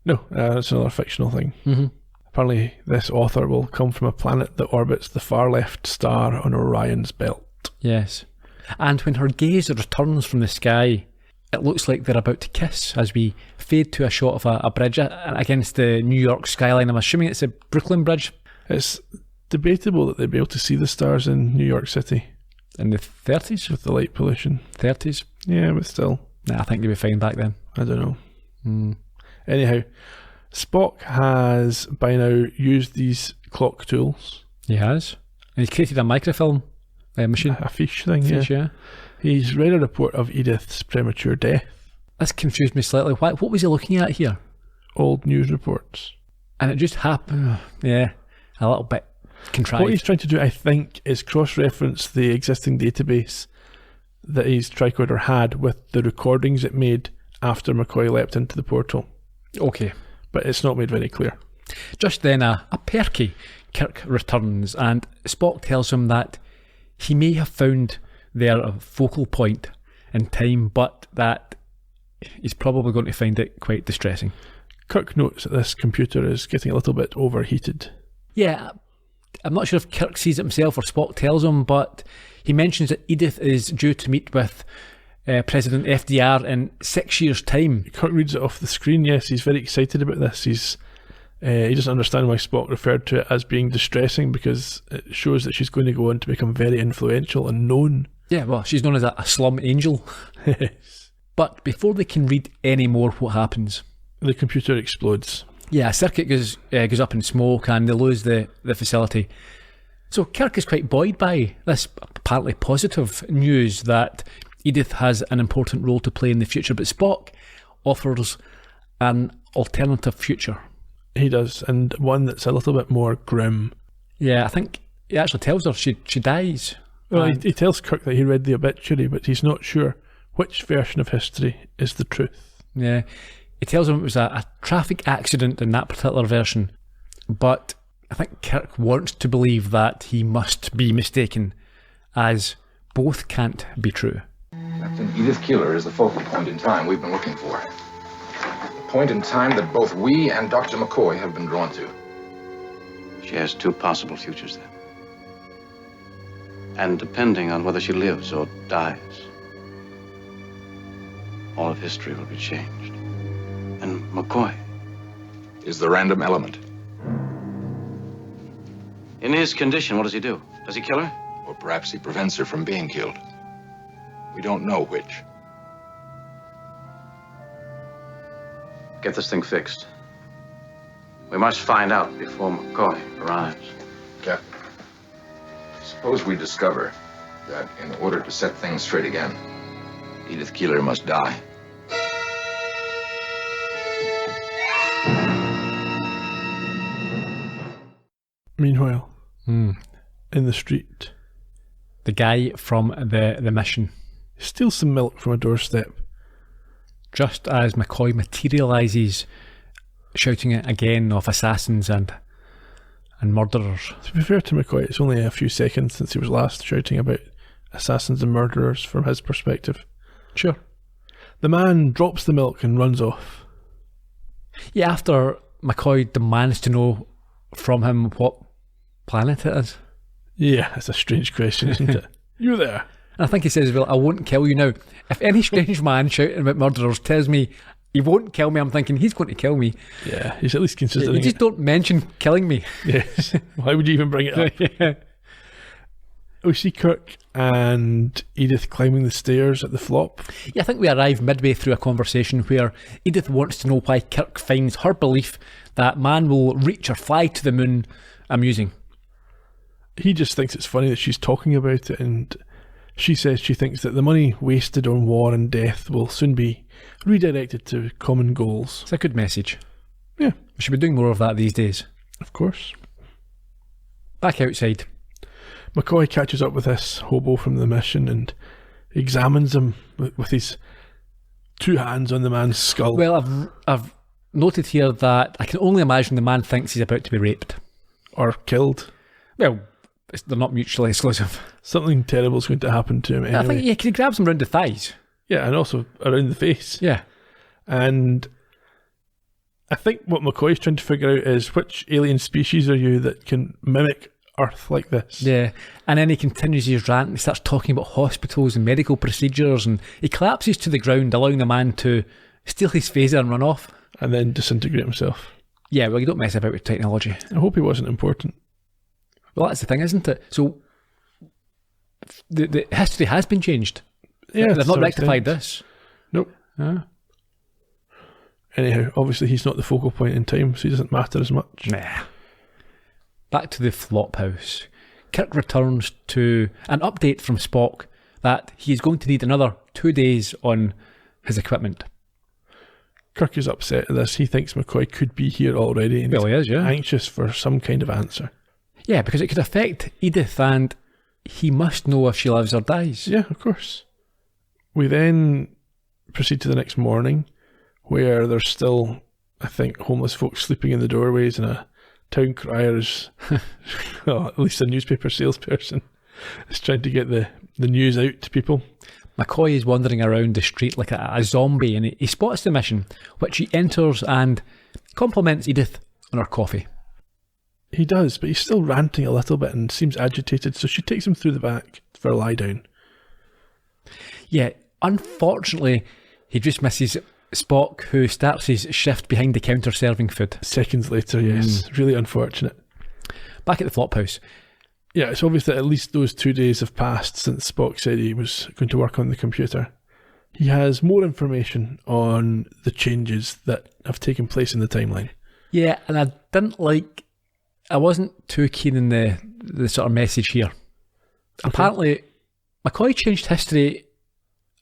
No, it's another fictional thing. Mm-hmm. Apparently, this author will come from a planet that orbits the far left star on Orion's belt. Yes. And when her gaze returns from the sky, it looks like they're about to kiss as we fade to a shot of a bridge against the New York skyline. I'm assuming it's a Brooklyn Bridge. It's debatable that they'd be able to see the stars in New York City In the 30s? with the light pollution. 30s? Yeah, but still, Nah, I think they'd be fine back then. I don't know. Mm. Anyhow, Spock has by now used these clock tools. He has. And he's created a microfilm machine. A fish thing, Fish, yeah. He's read a report of Edith's premature death. This confused me slightly. What was he looking at here? Old news reports. And it just happened. Yeah, a little bit contrived. What he's trying to do, I think, is cross-reference the existing database that his tricorder had with the recordings it made after McCoy leapt into the portal. Okay. But it's not made very clear. Just then, a perky Kirk returns, and Spock tells him that he may have found their focal point in time, but that he's probably going to find it quite distressing. Kirk notes that this computer is getting a little bit overheated. Yeah, I'm not sure if Kirk sees it himself or Spock tells him, but he mentions that Edith is due to meet with President FDR in 6 years' time. Kirk reads it off the screen. Yes, he's very excited about this. He doesn't understand why Spock referred to it as being distressing, because it shows that she's going to go on to become very influential and known. Yeah, well, she's known as a slum angel. But before they can read any more, what happens? The computer explodes. Yeah, a circuit goes up in smoke and they lose the facility. So Kirk is quite buoyed by this apparently positive news that Edith has an important role to play in the future, but Spock offers an alternative future. He does, and one that's a little bit more grim. Yeah, I think he actually tells her she dies. Well, he tells Kirk that he read the obituary, but he's not sure which version of history is the truth. Yeah, he tells him it was a traffic accident in that particular version, but I think Kirk wants to believe that he must be mistaken, as both can't be true. Captain Edith Keeler is the focal point in time we've been looking for. The point in time that both we and Dr. McCoy have been drawn to. She has 2 possible futures then. And depending on whether she lives or dies, all of history will be changed. And McCoy Is the random element. in his condition, what does he do? Does he kill her? Or perhaps he prevents her from being killed. We don't know which. Get this thing fixed. We must find out before McCoy arrives. Captain, suppose we discover that in order to set things straight again, Edith Keeler must die. Meanwhile, in the street, The guy from the mission. steals some milk from a doorstep. Just as McCoy materialises, shouting it again of assassins and and murderers. To be fair to McCoy, it's only a few seconds since he was last shouting about assassins and murderers from his perspective. Sure. The man drops the milk and runs off. Yeah, after McCoy demands to know from him what planet it is. Yeah, it's a strange question, isn't it? You there? And I think he says as well, I won't kill you now. If any strange man shouting about murderers tells me he won't kill me, I'm thinking he's going to kill me. Yeah, he's at least considering You just it. don't mention killing me. Yes. Why would you even bring it up? Yeah. We see Kirk and Edith climbing the stairs at the flop. Yeah, I think we arrive midway through a conversation where Edith wants to know why Kirk finds her belief that man will reach or fly to the moon amusing. He just thinks it's funny that she's talking about it, and she says she thinks that the money wasted on war and death will soon be redirected to common goals. It's a good message. Yeah. We should be doing more of that these days. Of course. Back outside. McCoy catches up with this hobo from the mission and examines him with his two hands on the man's skull. Well, I've noted here that I can only imagine the man thinks he's about to be raped. Or killed. Well, they're not mutually exclusive. Something terrible is going to happen to him anyway. I think he grabs him round the thighs. Yeah, and also around the face. Yeah. And I think what McCoy's trying to figure out is which alien species are you that can mimic Earth like this? Yeah. And then he continues his rant and he starts talking about hospitals and medical procedures, and he collapses to the ground, allowing the man to steal his phaser and run off. And then disintegrate himself. Yeah, well, you don't mess about with technology. I hope he wasn't important. Well, that's the thing, isn't it? So the history has been changed. Yeah, They've not rectified this. Nope. Yeah. Anyhow, obviously he's not the focal point in time, so he doesn't matter as much. Nah. Back to the flop house. Kirk returns to an update from Spock that he is going to need another 2 days on his equipment. Kirk is upset at this. He thinks McCoy could be here already, and Well, he is, yeah. anxious for some kind of answer. Yeah, because it could affect Edith, and he must know if she lives or dies. Yeah, of course. We then proceed to the next morning, where there's still, I think, homeless folks sleeping in the doorways, and a town crier is, well, at least a newspaper salesperson, is trying to get the news out to people. McCoy is wandering around the street like a zombie, and he spots the mission, which he enters and compliments Edith on her coffee. He does, but he's still ranting a little bit and seems agitated, so she takes him through the back for a lie down. Yeah, unfortunately, he just misses Spock, who starts his shift behind the counter serving food. Seconds later, yes. Really unfortunate. Back at the flop house. Yeah, it's obvious that at least those 2 days have passed since Spock said he was going to work on the computer. He has more information on the changes that have taken place in the timeline. Yeah, and I wasn't too keen in the sort of message here. Apparently, McCoy changed history,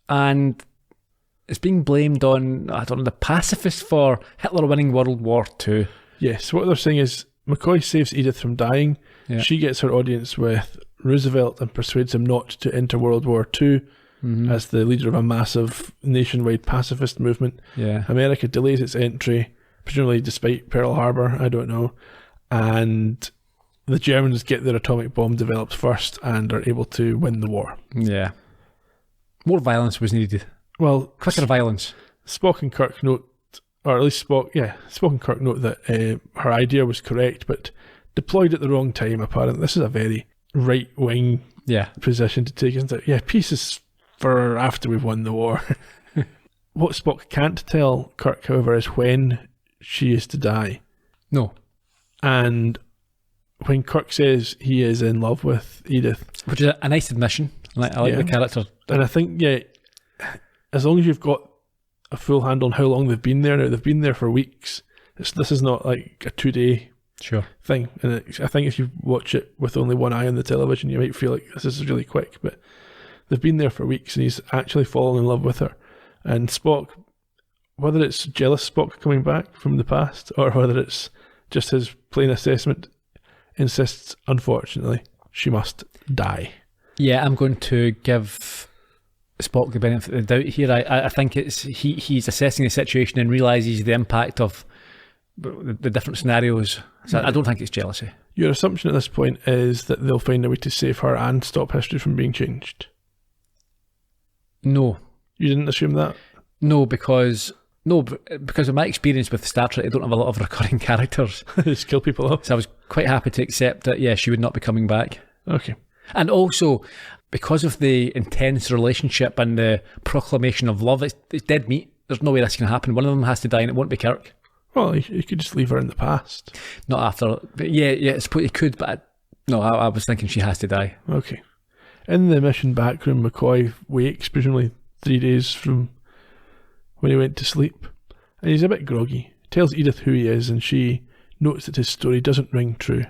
and it's being blamed on, I don't know, the pacifists for Hitler winning World War II. Yes, what they're saying is McCoy saves Edith from dying. Yeah. She gets her audience with Roosevelt and persuades him not to enter World War II as the leader of a massive nationwide pacifist movement. Yeah. America delays its entry, presumably despite Pearl Harbor, I don't know. And the Germans get their atomic bomb developed first and are able to win the war. Yeah. More violence was needed. Well, Quicker violence. Spock and Kirk note, or at least Spock and Kirk note that her idea was correct, but deployed at the wrong time, apparently. This is a very right-wing position to take, isn't it? Yeah, peace is for after we've won the war. What Spock can't tell Kirk, however, is when she is to die. No. And when Kirk says he is in love with Edith, which is a nice admission. I like the character. And I think, as long as you've got a full handle on how long they've been there now, they've been there for weeks. This is not like a 2-day thing. And I think if you watch it with only one eye on the television, you might feel like this is really quick. But they've been there for weeks, and he's actually fallen in love with her. And Spock, whether it's jealous Spock coming back from the past, or whether it's just his plain assessment, insists, unfortunately, she must die. Yeah, I'm going to give Spock the benefit of the doubt here. I think it's he's assessing the situation and realises the impact of the different scenarios. So I don't think it's jealousy. Your assumption at this point is that they'll find a way to save her and stop history from being changed. No. You didn't assume that? No, because of my experience with Star Trek, I don't have a lot of recurring characters. Just kill people off. So I was quite happy to accept that, yeah, she would not be coming back. Okay. And also, because of the intense relationship and the proclamation of love, it's dead meat. There's no way this can happen. One of them has to die and it won't be Kirk. Well, you could just leave her in the past. Not after. But yeah, I suppose he could, but I was thinking she has to die. Okay. In the mission back room, McCoy wakes, presumably 3 days from when he went to sleep. And he's a bit groggy. Tells Edith who he is, and she notes that his story doesn't ring true.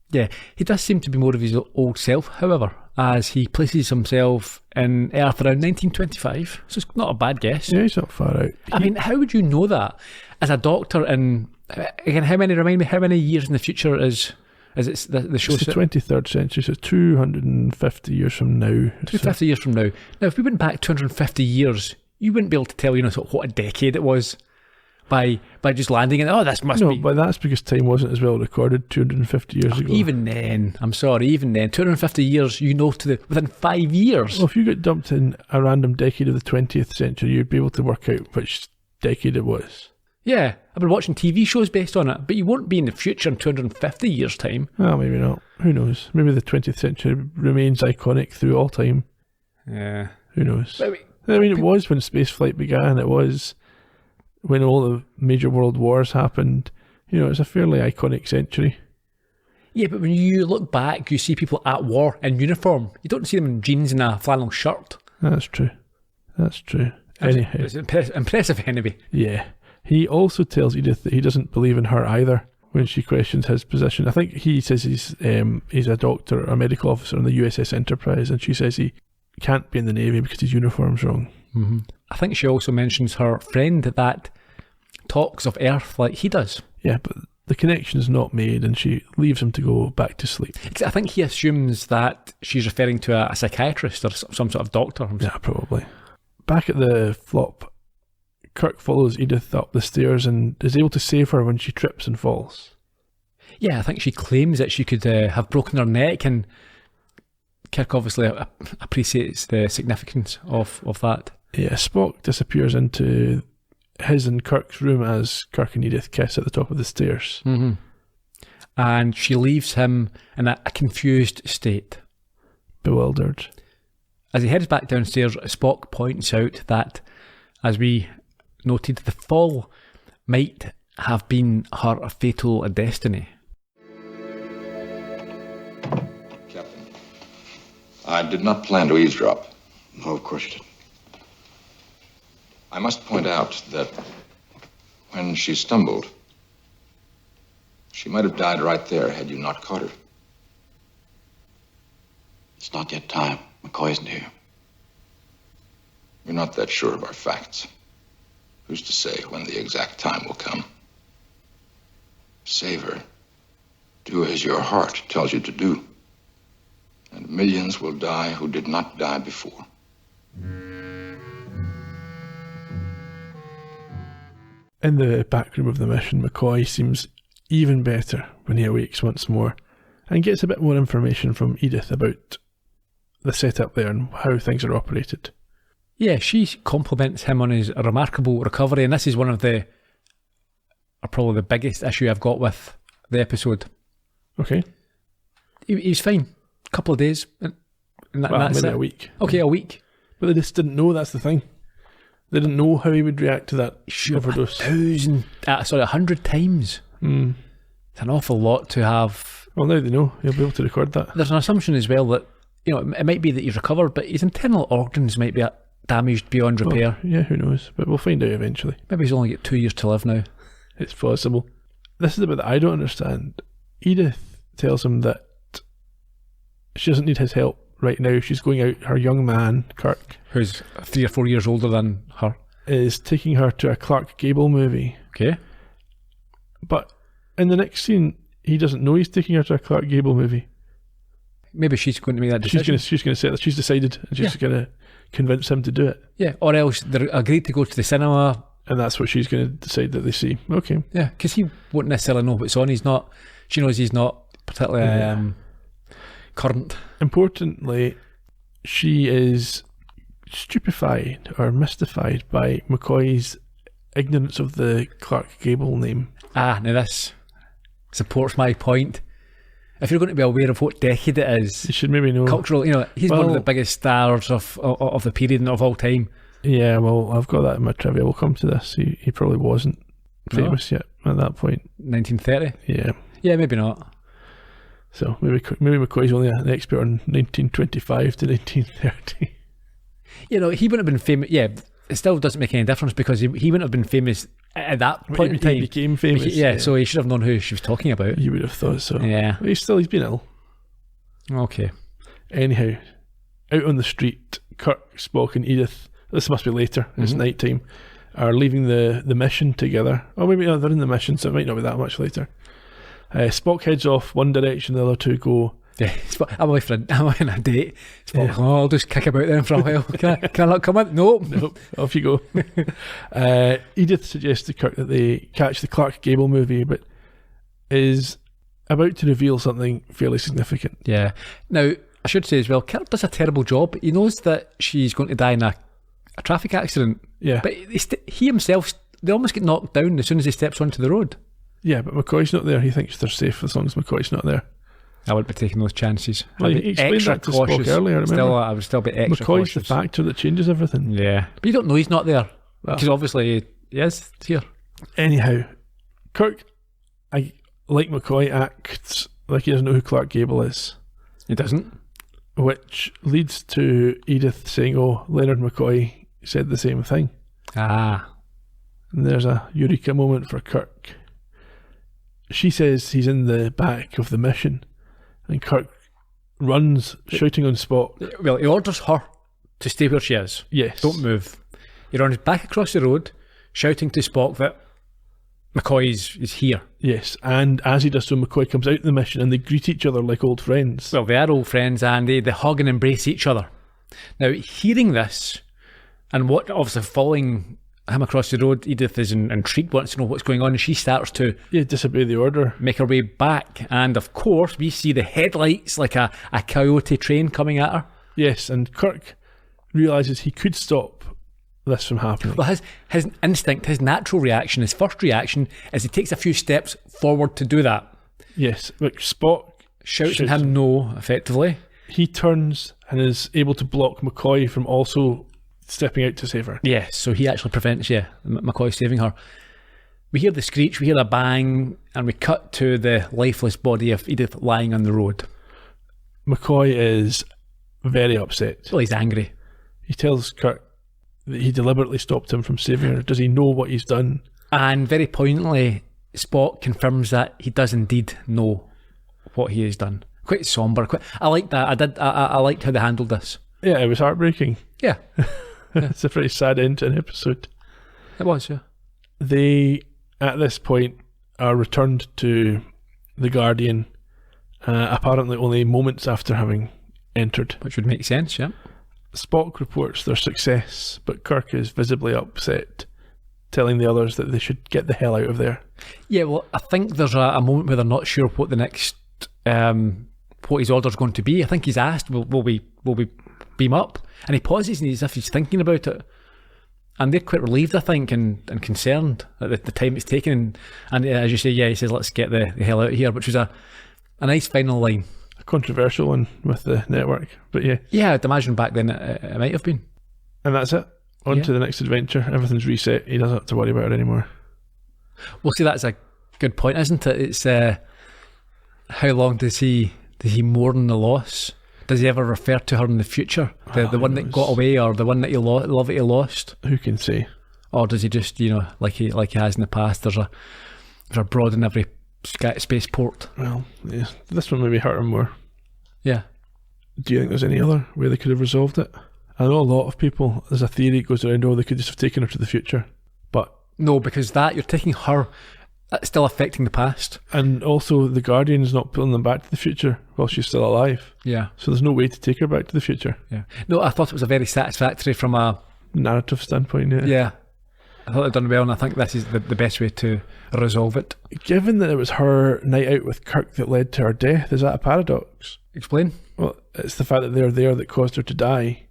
Yeah, he does seem to be more of his old self, however, as he places himself in Earth around 1925. So it's not a bad guess. Yeah, he's not far out. I mean, how would you know that? As a doctor, and again, how many years in the future is it the show? It's the 23rd century, so 250 years from now. 250 years from now. Now, if we went back 250 years, you wouldn't be able to tell, sort of what a decade it was by just landing in, this must be... No, but that's because time wasn't as well recorded 250 years ago. Even then, 250 years, within 5 years. Well, if you got dumped in a random decade of the 20th century, you'd be able to work out which decade it was. Yeah, I've been watching TV shows based on it, but you won't be in the future in 250 years' time. Well, maybe not. Who knows? Maybe the 20th century remains iconic through all time. Yeah. Who knows? It was when spaceflight began. It was when all the major world wars happened. It's a fairly iconic century. Yeah, but when you look back, you see people at war in uniform. You don't see them in jeans and a flannel shirt. That's true. Anyhow. It's impressive anyway. Yeah. He also tells Edith that he doesn't believe in her either when she questions his position. I think he says he's a doctor or a medical officer on the USS Enterprise, and she says he can't be in the Navy because his uniform's wrong. Mm-hmm. I think she also mentions her friend that talks of Earth like he does. Yeah, but the connection is not made, and she leaves him to go back to sleep. I think he assumes that she's referring to a psychiatrist or some sort of doctor. Yeah, probably. Back at the flop, Kirk follows Edith up the stairs and is able to save her when she trips and falls. Yeah, I think she claims that she could have broken her neck, and Kirk obviously appreciates the significance of that. Yeah, Spock disappears into his and Kirk's room as Kirk and Edith kiss at the top of the stairs. Mm-hmm. And she leaves him in a confused state. Bewildered. As he heads back downstairs, Spock points out that, as we noted, the fall might have been her fatal destiny. Captain, I did not plan to eavesdrop. No, of course you didn't. I must point out that when she stumbled, she might have died right there had you not caught her. It's not yet time. McCoy isn't here. You're not that sure of our facts. Who's to say when the exact time will come? Save her. Do as your heart tells you to do. And millions will die who did not die before. In the back room of the mission, McCoy seems even better when he awakes once more and gets a bit more information from Edith about the setup there and how things are operated. Yeah, she compliments him on his remarkable recovery, and this is one of probably the biggest issue I've got with the episode. Okay. He was fine. A couple of days. And that's maybe it. a week. Okay, a week. But they just didn't know, that's the thing. They didn't know how he would react to that overdose. 100 times. Mm. It's an awful lot to have. Well, now they know. He'll be able to record that. There's an assumption as well that, it might be that he's recovered, but his internal organs might be damaged beyond repair. Well, yeah, who knows? But we'll find out eventually. Maybe he's only got 2 years to live now. It's possible. This is the bit that I don't understand. Edith tells him that she doesn't need his help right now. She's going out. Her young man, Kirk, who's 3 or 4 years older than her, is taking her to a Clark Gable movie. Okay. But in the next scene, he doesn't know he's taking her to a Clark Gable movie. Maybe she's going to make that decision. She's going to say that she's decided, and she's going to convince him to do it. Yeah, or else they're agreed to go to the cinema, and that's what she's going to decide that they see. Okay. Yeah, because he won't necessarily know what's on. She knows he's not particularly current. Importantly, she is stupefied or mystified by McCoy's ignorance of the Clark Gable name. Now this supports my point. If you're going to be aware of what decade it is, You should maybe know. cultural, he's one of the biggest stars of the period and of all time. Yeah, well, I've got that in my trivia. We'll come to this. He probably wasn't famous yet at that point. 1930? Yeah. Yeah, maybe not. So maybe McCoy's only an expert on 1925 to 1930. He wouldn't have been famous. Yeah, it still doesn't make any difference because he wouldn't have been famous at that point in time. He became famous. Yeah, so he should have known who she was talking about. You would have thought so. Yeah. But he's been ill. Okay. Anyhow, out on the street, Kirk, Spock and Edith, this must be later, it's night time, are leaving the mission together. Oh, maybe they're in the mission, so it might not be that much later. Spock heads off one direction, the other two go. Yeah, I'm away I'm on a date. Spock, I'll just kick about then for a while. Can I not come in? Nope. Off you go. Edith suggests to Kirk that they catch the Clark Gable movie, but is about to reveal something fairly significant. Yeah. Now, I should say as well, Kirk does a terrible job. He knows that she's going to die in a traffic accident. Yeah. But he himself, they almost get knocked down as soon as he steps onto the road. Yeah, but McCoy's not there. He thinks they're safe as long as McCoy's not there. I wouldn't be taking those chances. Well, I'd he be explained extra that to cautious. Spock earlier, remember? I would still be extra McCoy's cautious. the factor that changes everything. Yeah. But you don't know he's not there. Because obviously he is here. Anyhow, Kirk, like McCoy, acts like he doesn't know who Clark Gable is. He doesn't. Which leads to Edith saying, oh, Leonard McCoy said the same thing. Ah. And there's a eureka moment for Kirk. She says he's in the back of the mission, and Kirk runs, shouting on Spock. Well, he orders her to stay where she is. Yes. Don't move. He runs back across the road, shouting to Spock that McCoy is here. Yes, and as he does so, McCoy comes out of the mission and they greet each other like old friends. Well, they are old friends and they hug and embrace each other. Now, hearing this, and what obviously following him across the road, Edith is intrigued, wants to know what's going on, and she starts to disobey the order. Make her way back, and of course, we see the headlights like a coyote train coming at her. Yes, and Kirk realises he could stop this from happening. Well, his instinct, his natural reaction, his first reaction is he takes a few steps forward to do that. Yes, like Spock shouts at him no, effectively. He turns and is able to block McCoy from also stepping out to save her. Yes, so he actually prevents McCoy saving her. We hear the screech, we hear a bang, and we cut to the lifeless body of Edith lying on the road. McCoy is very upset. Well, he's angry. He tells Kirk that he deliberately stopped him from saving her. Does he know what he's done? And very poignantly, Spock confirms that he does indeed know what he has done. Quite somber. I like that. I liked how they handled this. Yeah, it was heartbreaking. Yeah. It's a pretty sad end to an episode. It was, yeah. They, at this point, are returned to the Guardian, apparently only moments after having entered. Which would make sense, yeah. Spock reports their success, but Kirk is visibly upset, telling the others that they should get the hell out of there. Yeah, well, I think there's a moment where they're not sure what the next, what his order's going to be. I think he's asked, will we beam up? And he pauses and as if he's thinking about it. And they're quite relieved, I think, and concerned at the time it's taken. And as you say, he says, let's get the hell out of here, which was a nice final line. A controversial one with the network, but yeah. Yeah, I'd imagine back then it might have been. And that's it. On to the next adventure. Everything's reset. He doesn't have to worry about it anymore. Well, see, that's a good point, isn't it? It's how long does he mourn the loss? Does he ever refer to her in the future? The one that got away, or the one that he love that he lost? Who can say? Or does he just, like he has in the past, there's a broad in every spaceport? Well, yeah, this one maybe hurt him more. Yeah. Do you think there's any other way they could have resolved it? I know a lot of people, there's a theory that goes around, they could just have taken her to the future. But no, because you're taking her, that's still affecting the past. And also the Guardian's not pulling them back to the future while she's still alive. Yeah. So there's no way to take her back to the future. Yeah. No, I thought it was a very satisfactory from a narrative standpoint, yeah. Yeah. I thought they'd done well, and I think this is the best way to resolve it. Given that it was her night out with Kirk that led to her death, is that a paradox? Explain. Well, it's the fact that they're there that caused her to die,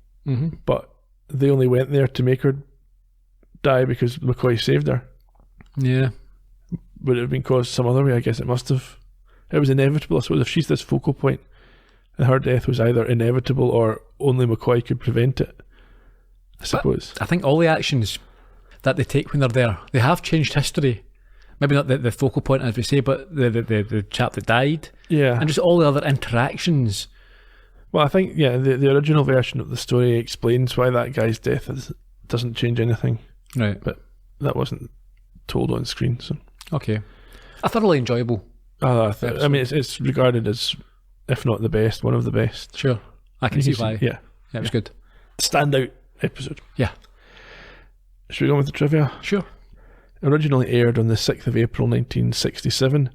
but they only went there to make her die because McCoy saved her. Yeah. Would it have been caused some other way? I guess it must have. It was inevitable. I suppose if she's this focal point, and her death was either inevitable or only McCoy could prevent it, I suppose. But I think all the actions that they take when they're there, they have changed history. Maybe not the focal point, as we say, but the chap that died. Yeah. And just all the other interactions. Well, I think, the original version of the story explains why that guy's death doesn't change anything. Right. But that wasn't told on screen, so. Okay. A thoroughly enjoyable. I mean, it's regarded as, if not the best, one of the best. Sure. I can see why. Yeah. It was good. Standout episode. Yeah. Should we go on with the trivia? Sure. Originally aired on the 6th of April 1967,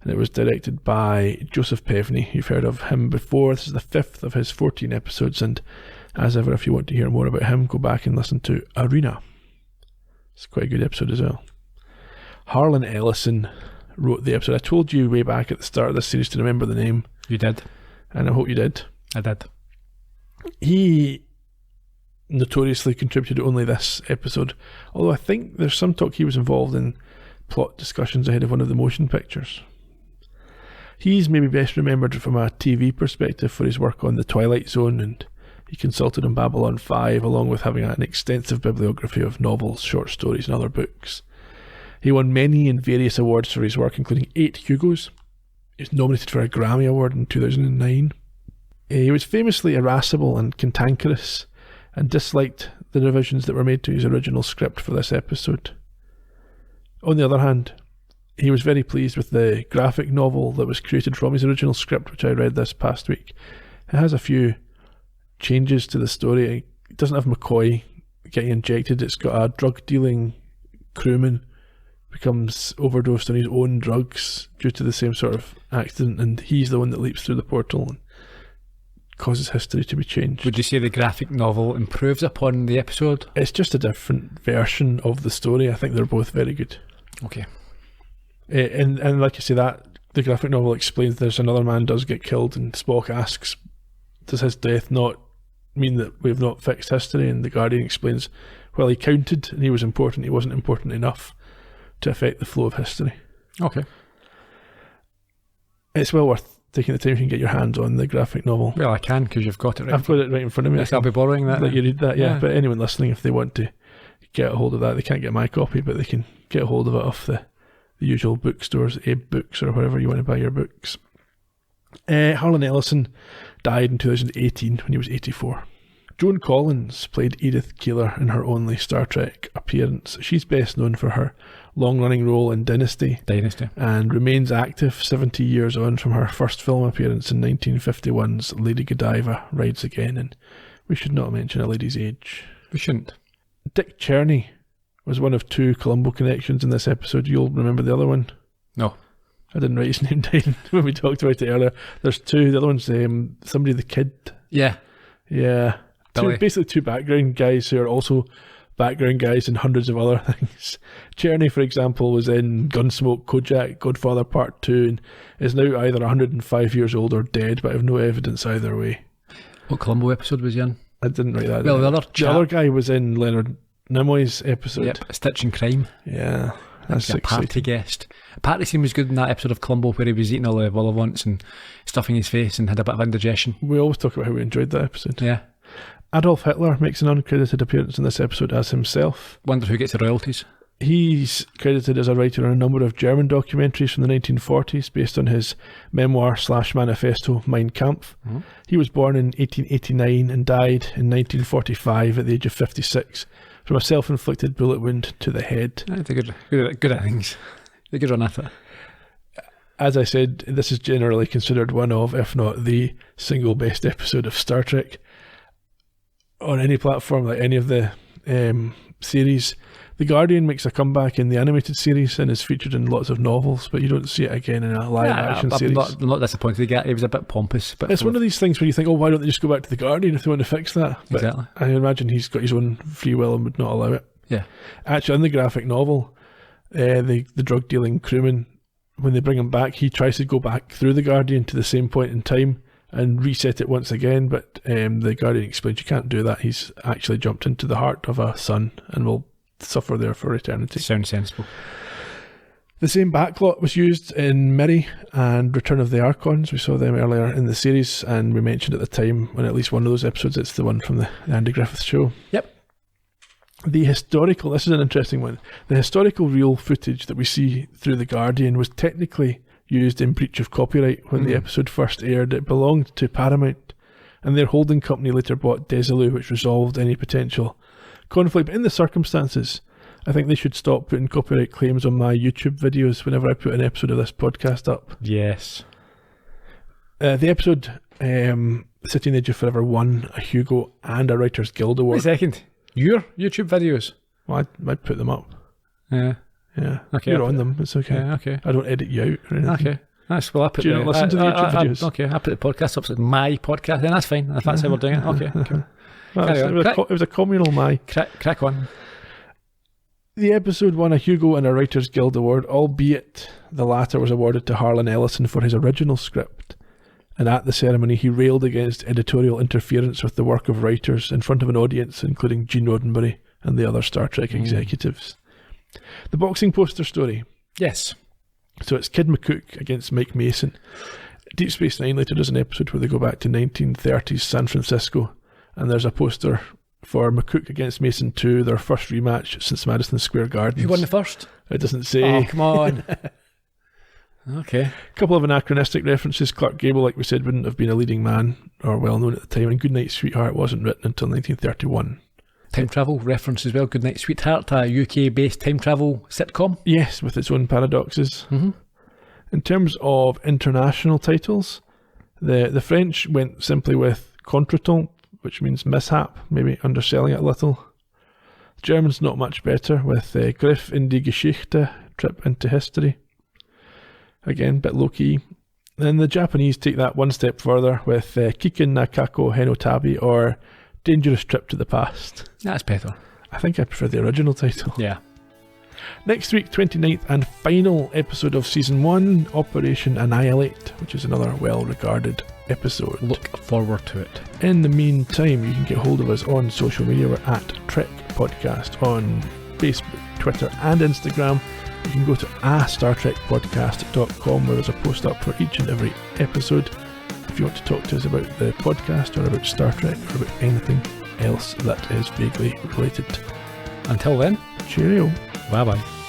and it was directed by Joseph Pevney. You've heard of him before. This is the 5th of his 14 episodes, and as ever, if you want to hear more about him, go back and listen to Arena. It's quite a good episode as well. Harlan Ellison wrote the episode. I told you way back at the start of this series to remember the name. You did. And I hope you did. I did. He notoriously contributed only this episode, although I think there's some talk he was involved in plot discussions ahead of one of the motion pictures. He's maybe best remembered from a TV perspective for his work on The Twilight Zone, and he consulted on Babylon 5, along with having an extensive bibliography of novels, short stories and other books. He won many and various awards for his work, including 8 Hugos. He was nominated for a Grammy Award in 2009. He was famously irascible and cantankerous, and disliked the revisions that were made to his original script for this episode. On the other hand, he was very pleased with the graphic novel that was created from his original script, which I read this past week. It has a few changes to the story. It doesn't have McCoy getting injected. It's got a drug-dealing crewman becomes overdosed on his own drugs due to the same sort of accident, and he's the one that leaps through the portal and causes history to be changed. Would you say the graphic novel improves upon the episode? It's just a different version of the story. I think they're both very good. Okay. And like you say, that the graphic novel explains there's another man does get killed, and Spock asks, does his death not mean that we've not fixed history? And the Guardian explains, well, he counted and he was important, he wasn't important enough to affect the flow of history. Okay. It's well worth taking the time you can get your hands on the graphic novel. Well, I can, because you've got it right. I've got it right in front of me. Yes, I'll be borrowing that. Let you read that, yeah. But anyone listening, if they want to get a hold of that, they can't get my copy, but they can get a hold of it off the usual bookstores, Abe Books, or wherever you want to buy your books. Harlan Ellison died in 2018 when he was 84. Joan Collins played Edith Keeler in her only Star Trek appearance. She's best known for her long-running role in Dynasty, and remains active 70 years on from her first film appearance in 1951's Lady Godiva Rides Again, and we should not mention a lady's age. We shouldn't. Dick Cheney was one of 2 Columbo connections in this episode. You'll remember the other one? No. I didn't write his name down when we talked about it earlier. There's 2. The other one's somebody the Kid. Yeah. Yeah. Basically 2 background guys who are also background guys in hundreds of other things. Cheney, for example, was in Gunsmoke, Kojak, Godfather Part 2, and is now either 105 years old or dead, but I have no evidence either way. What Columbo episode was he in? I didn't write that down. The other guy was in Leonard Nimoy's episode. Yep, Stitch and Crime. Yeah, that's a party guest. Party scene was good in that episode of Columbo where he was eating all the vol au vents and stuffing his face and had a bit of indigestion. We always talk about how we enjoyed that episode. Yeah. Adolf Hitler makes an uncredited appearance in this episode as himself. Wonder who gets the royalties. He's credited as a writer on a number of German documentaries from the 1940s based on his memoir/manifesto Mein Kampf. Mm-hmm. He was born in 1889 and died in 1945 at the age of 56 from a self-inflicted bullet wound to the head. They're good at things. They're good on at it. As I said, this is generally considered one of, if not the single best episode of Star Trek on any platform, like any of the series. The Guardian makes a comeback in the animated series and is featured in lots of novels, but you don't see it again in a live-action series. I'm not disappointed. It was a bit pompous. It's one of these things where you think, oh, why don't they just go back to the Guardian if they want to fix that? But exactly. I imagine he's got his own free will and would not allow it. Yeah. Actually, in the graphic novel, the drug dealing crewman, when they bring him back, he tries to go back through the Guardian to the same point in time and reset it once again, but the Guardian explains you can't do that. He's actually jumped into the heart of a sun and will suffer there for eternity. Sounds sensible. The same backlot was used in Miri and Return of the Archons. We saw them earlier in the series, and we mentioned at the time on at least one of those episodes, it's the one from the Andy Griffith Show. Yep. The historical, this is an interesting one, the historical reel footage that we see through the Guardian was technically used in breach of copyright when the episode first aired. It belonged to Paramount, and their holding company later bought Desilu, which resolved any potential conflict. But in the circumstances, I think they should stop putting copyright claims on my YouTube videos whenever I put an episode of this podcast up. Yes. The episode City on the Edge of Forever won a Hugo and a Writers Guild Award. Wait a second. Your YouTube videos? Well, I'd put them up. Yeah. Yeah. Okay. You're on them. It's okay. Yeah, okay. I don't edit you out or anything. Okay. That's well. I put. Do you not listen to the YouTube videos? Okay, I put the podcast up. So it's my podcast, then that's fine. If that's how we're doing it, okay. Cool. Well, it was a communal my. Crack on. The episode won a Hugo and a Writers Guild Award, albeit the latter was awarded to Harlan Ellison for his original script. And at the ceremony, he railed against editorial interference with the work of writers in front of an audience, including Gene Roddenberry and the other Star Trek executives. The boxing poster story. Yes. So it's Kid McCook against Mike Mason. Deep Space Nine later does an episode where they go back to 1930s San Francisco, and there's a poster for McCook against Mason 2, their first rematch since Madison Square Gardens. Who won the first? It doesn't say. Oh, come on. Okay. A couple of anachronistic references. Clark Gable, like we said, wouldn't have been a leading man or well known at the time, and Goodnight Sweetheart wasn't written until 1931. Time travel reference as well. Goodnight Sweetheart, a UK-based time travel sitcom. Yes, with its own paradoxes. Mm-hmm. In terms of international titles, the French went simply with contretemps, which means mishap, maybe underselling it a little. The Germans not much better with Griff in die Geschichte, trip into history. Again, bit low key. Then the Japanese take that one step further with Kiken na Kako Henotabi, or Dangerous Trip to the Past. That's better. I think I prefer the original title. Yeah. Next week, 29th and final episode of Season 1, Operation Annihilate, which is another well-regarded episode. Look forward to it. In the meantime, you can get hold of us on social media. We're at Trek Podcast on Facebook, Twitter and Instagram. You can go to StarTrekPodcast.com where there's a post up for each and every episode if you want to talk to us about the podcast or about Star Trek or about anything else that is vaguely related. Until then, cheerio. Bye-bye.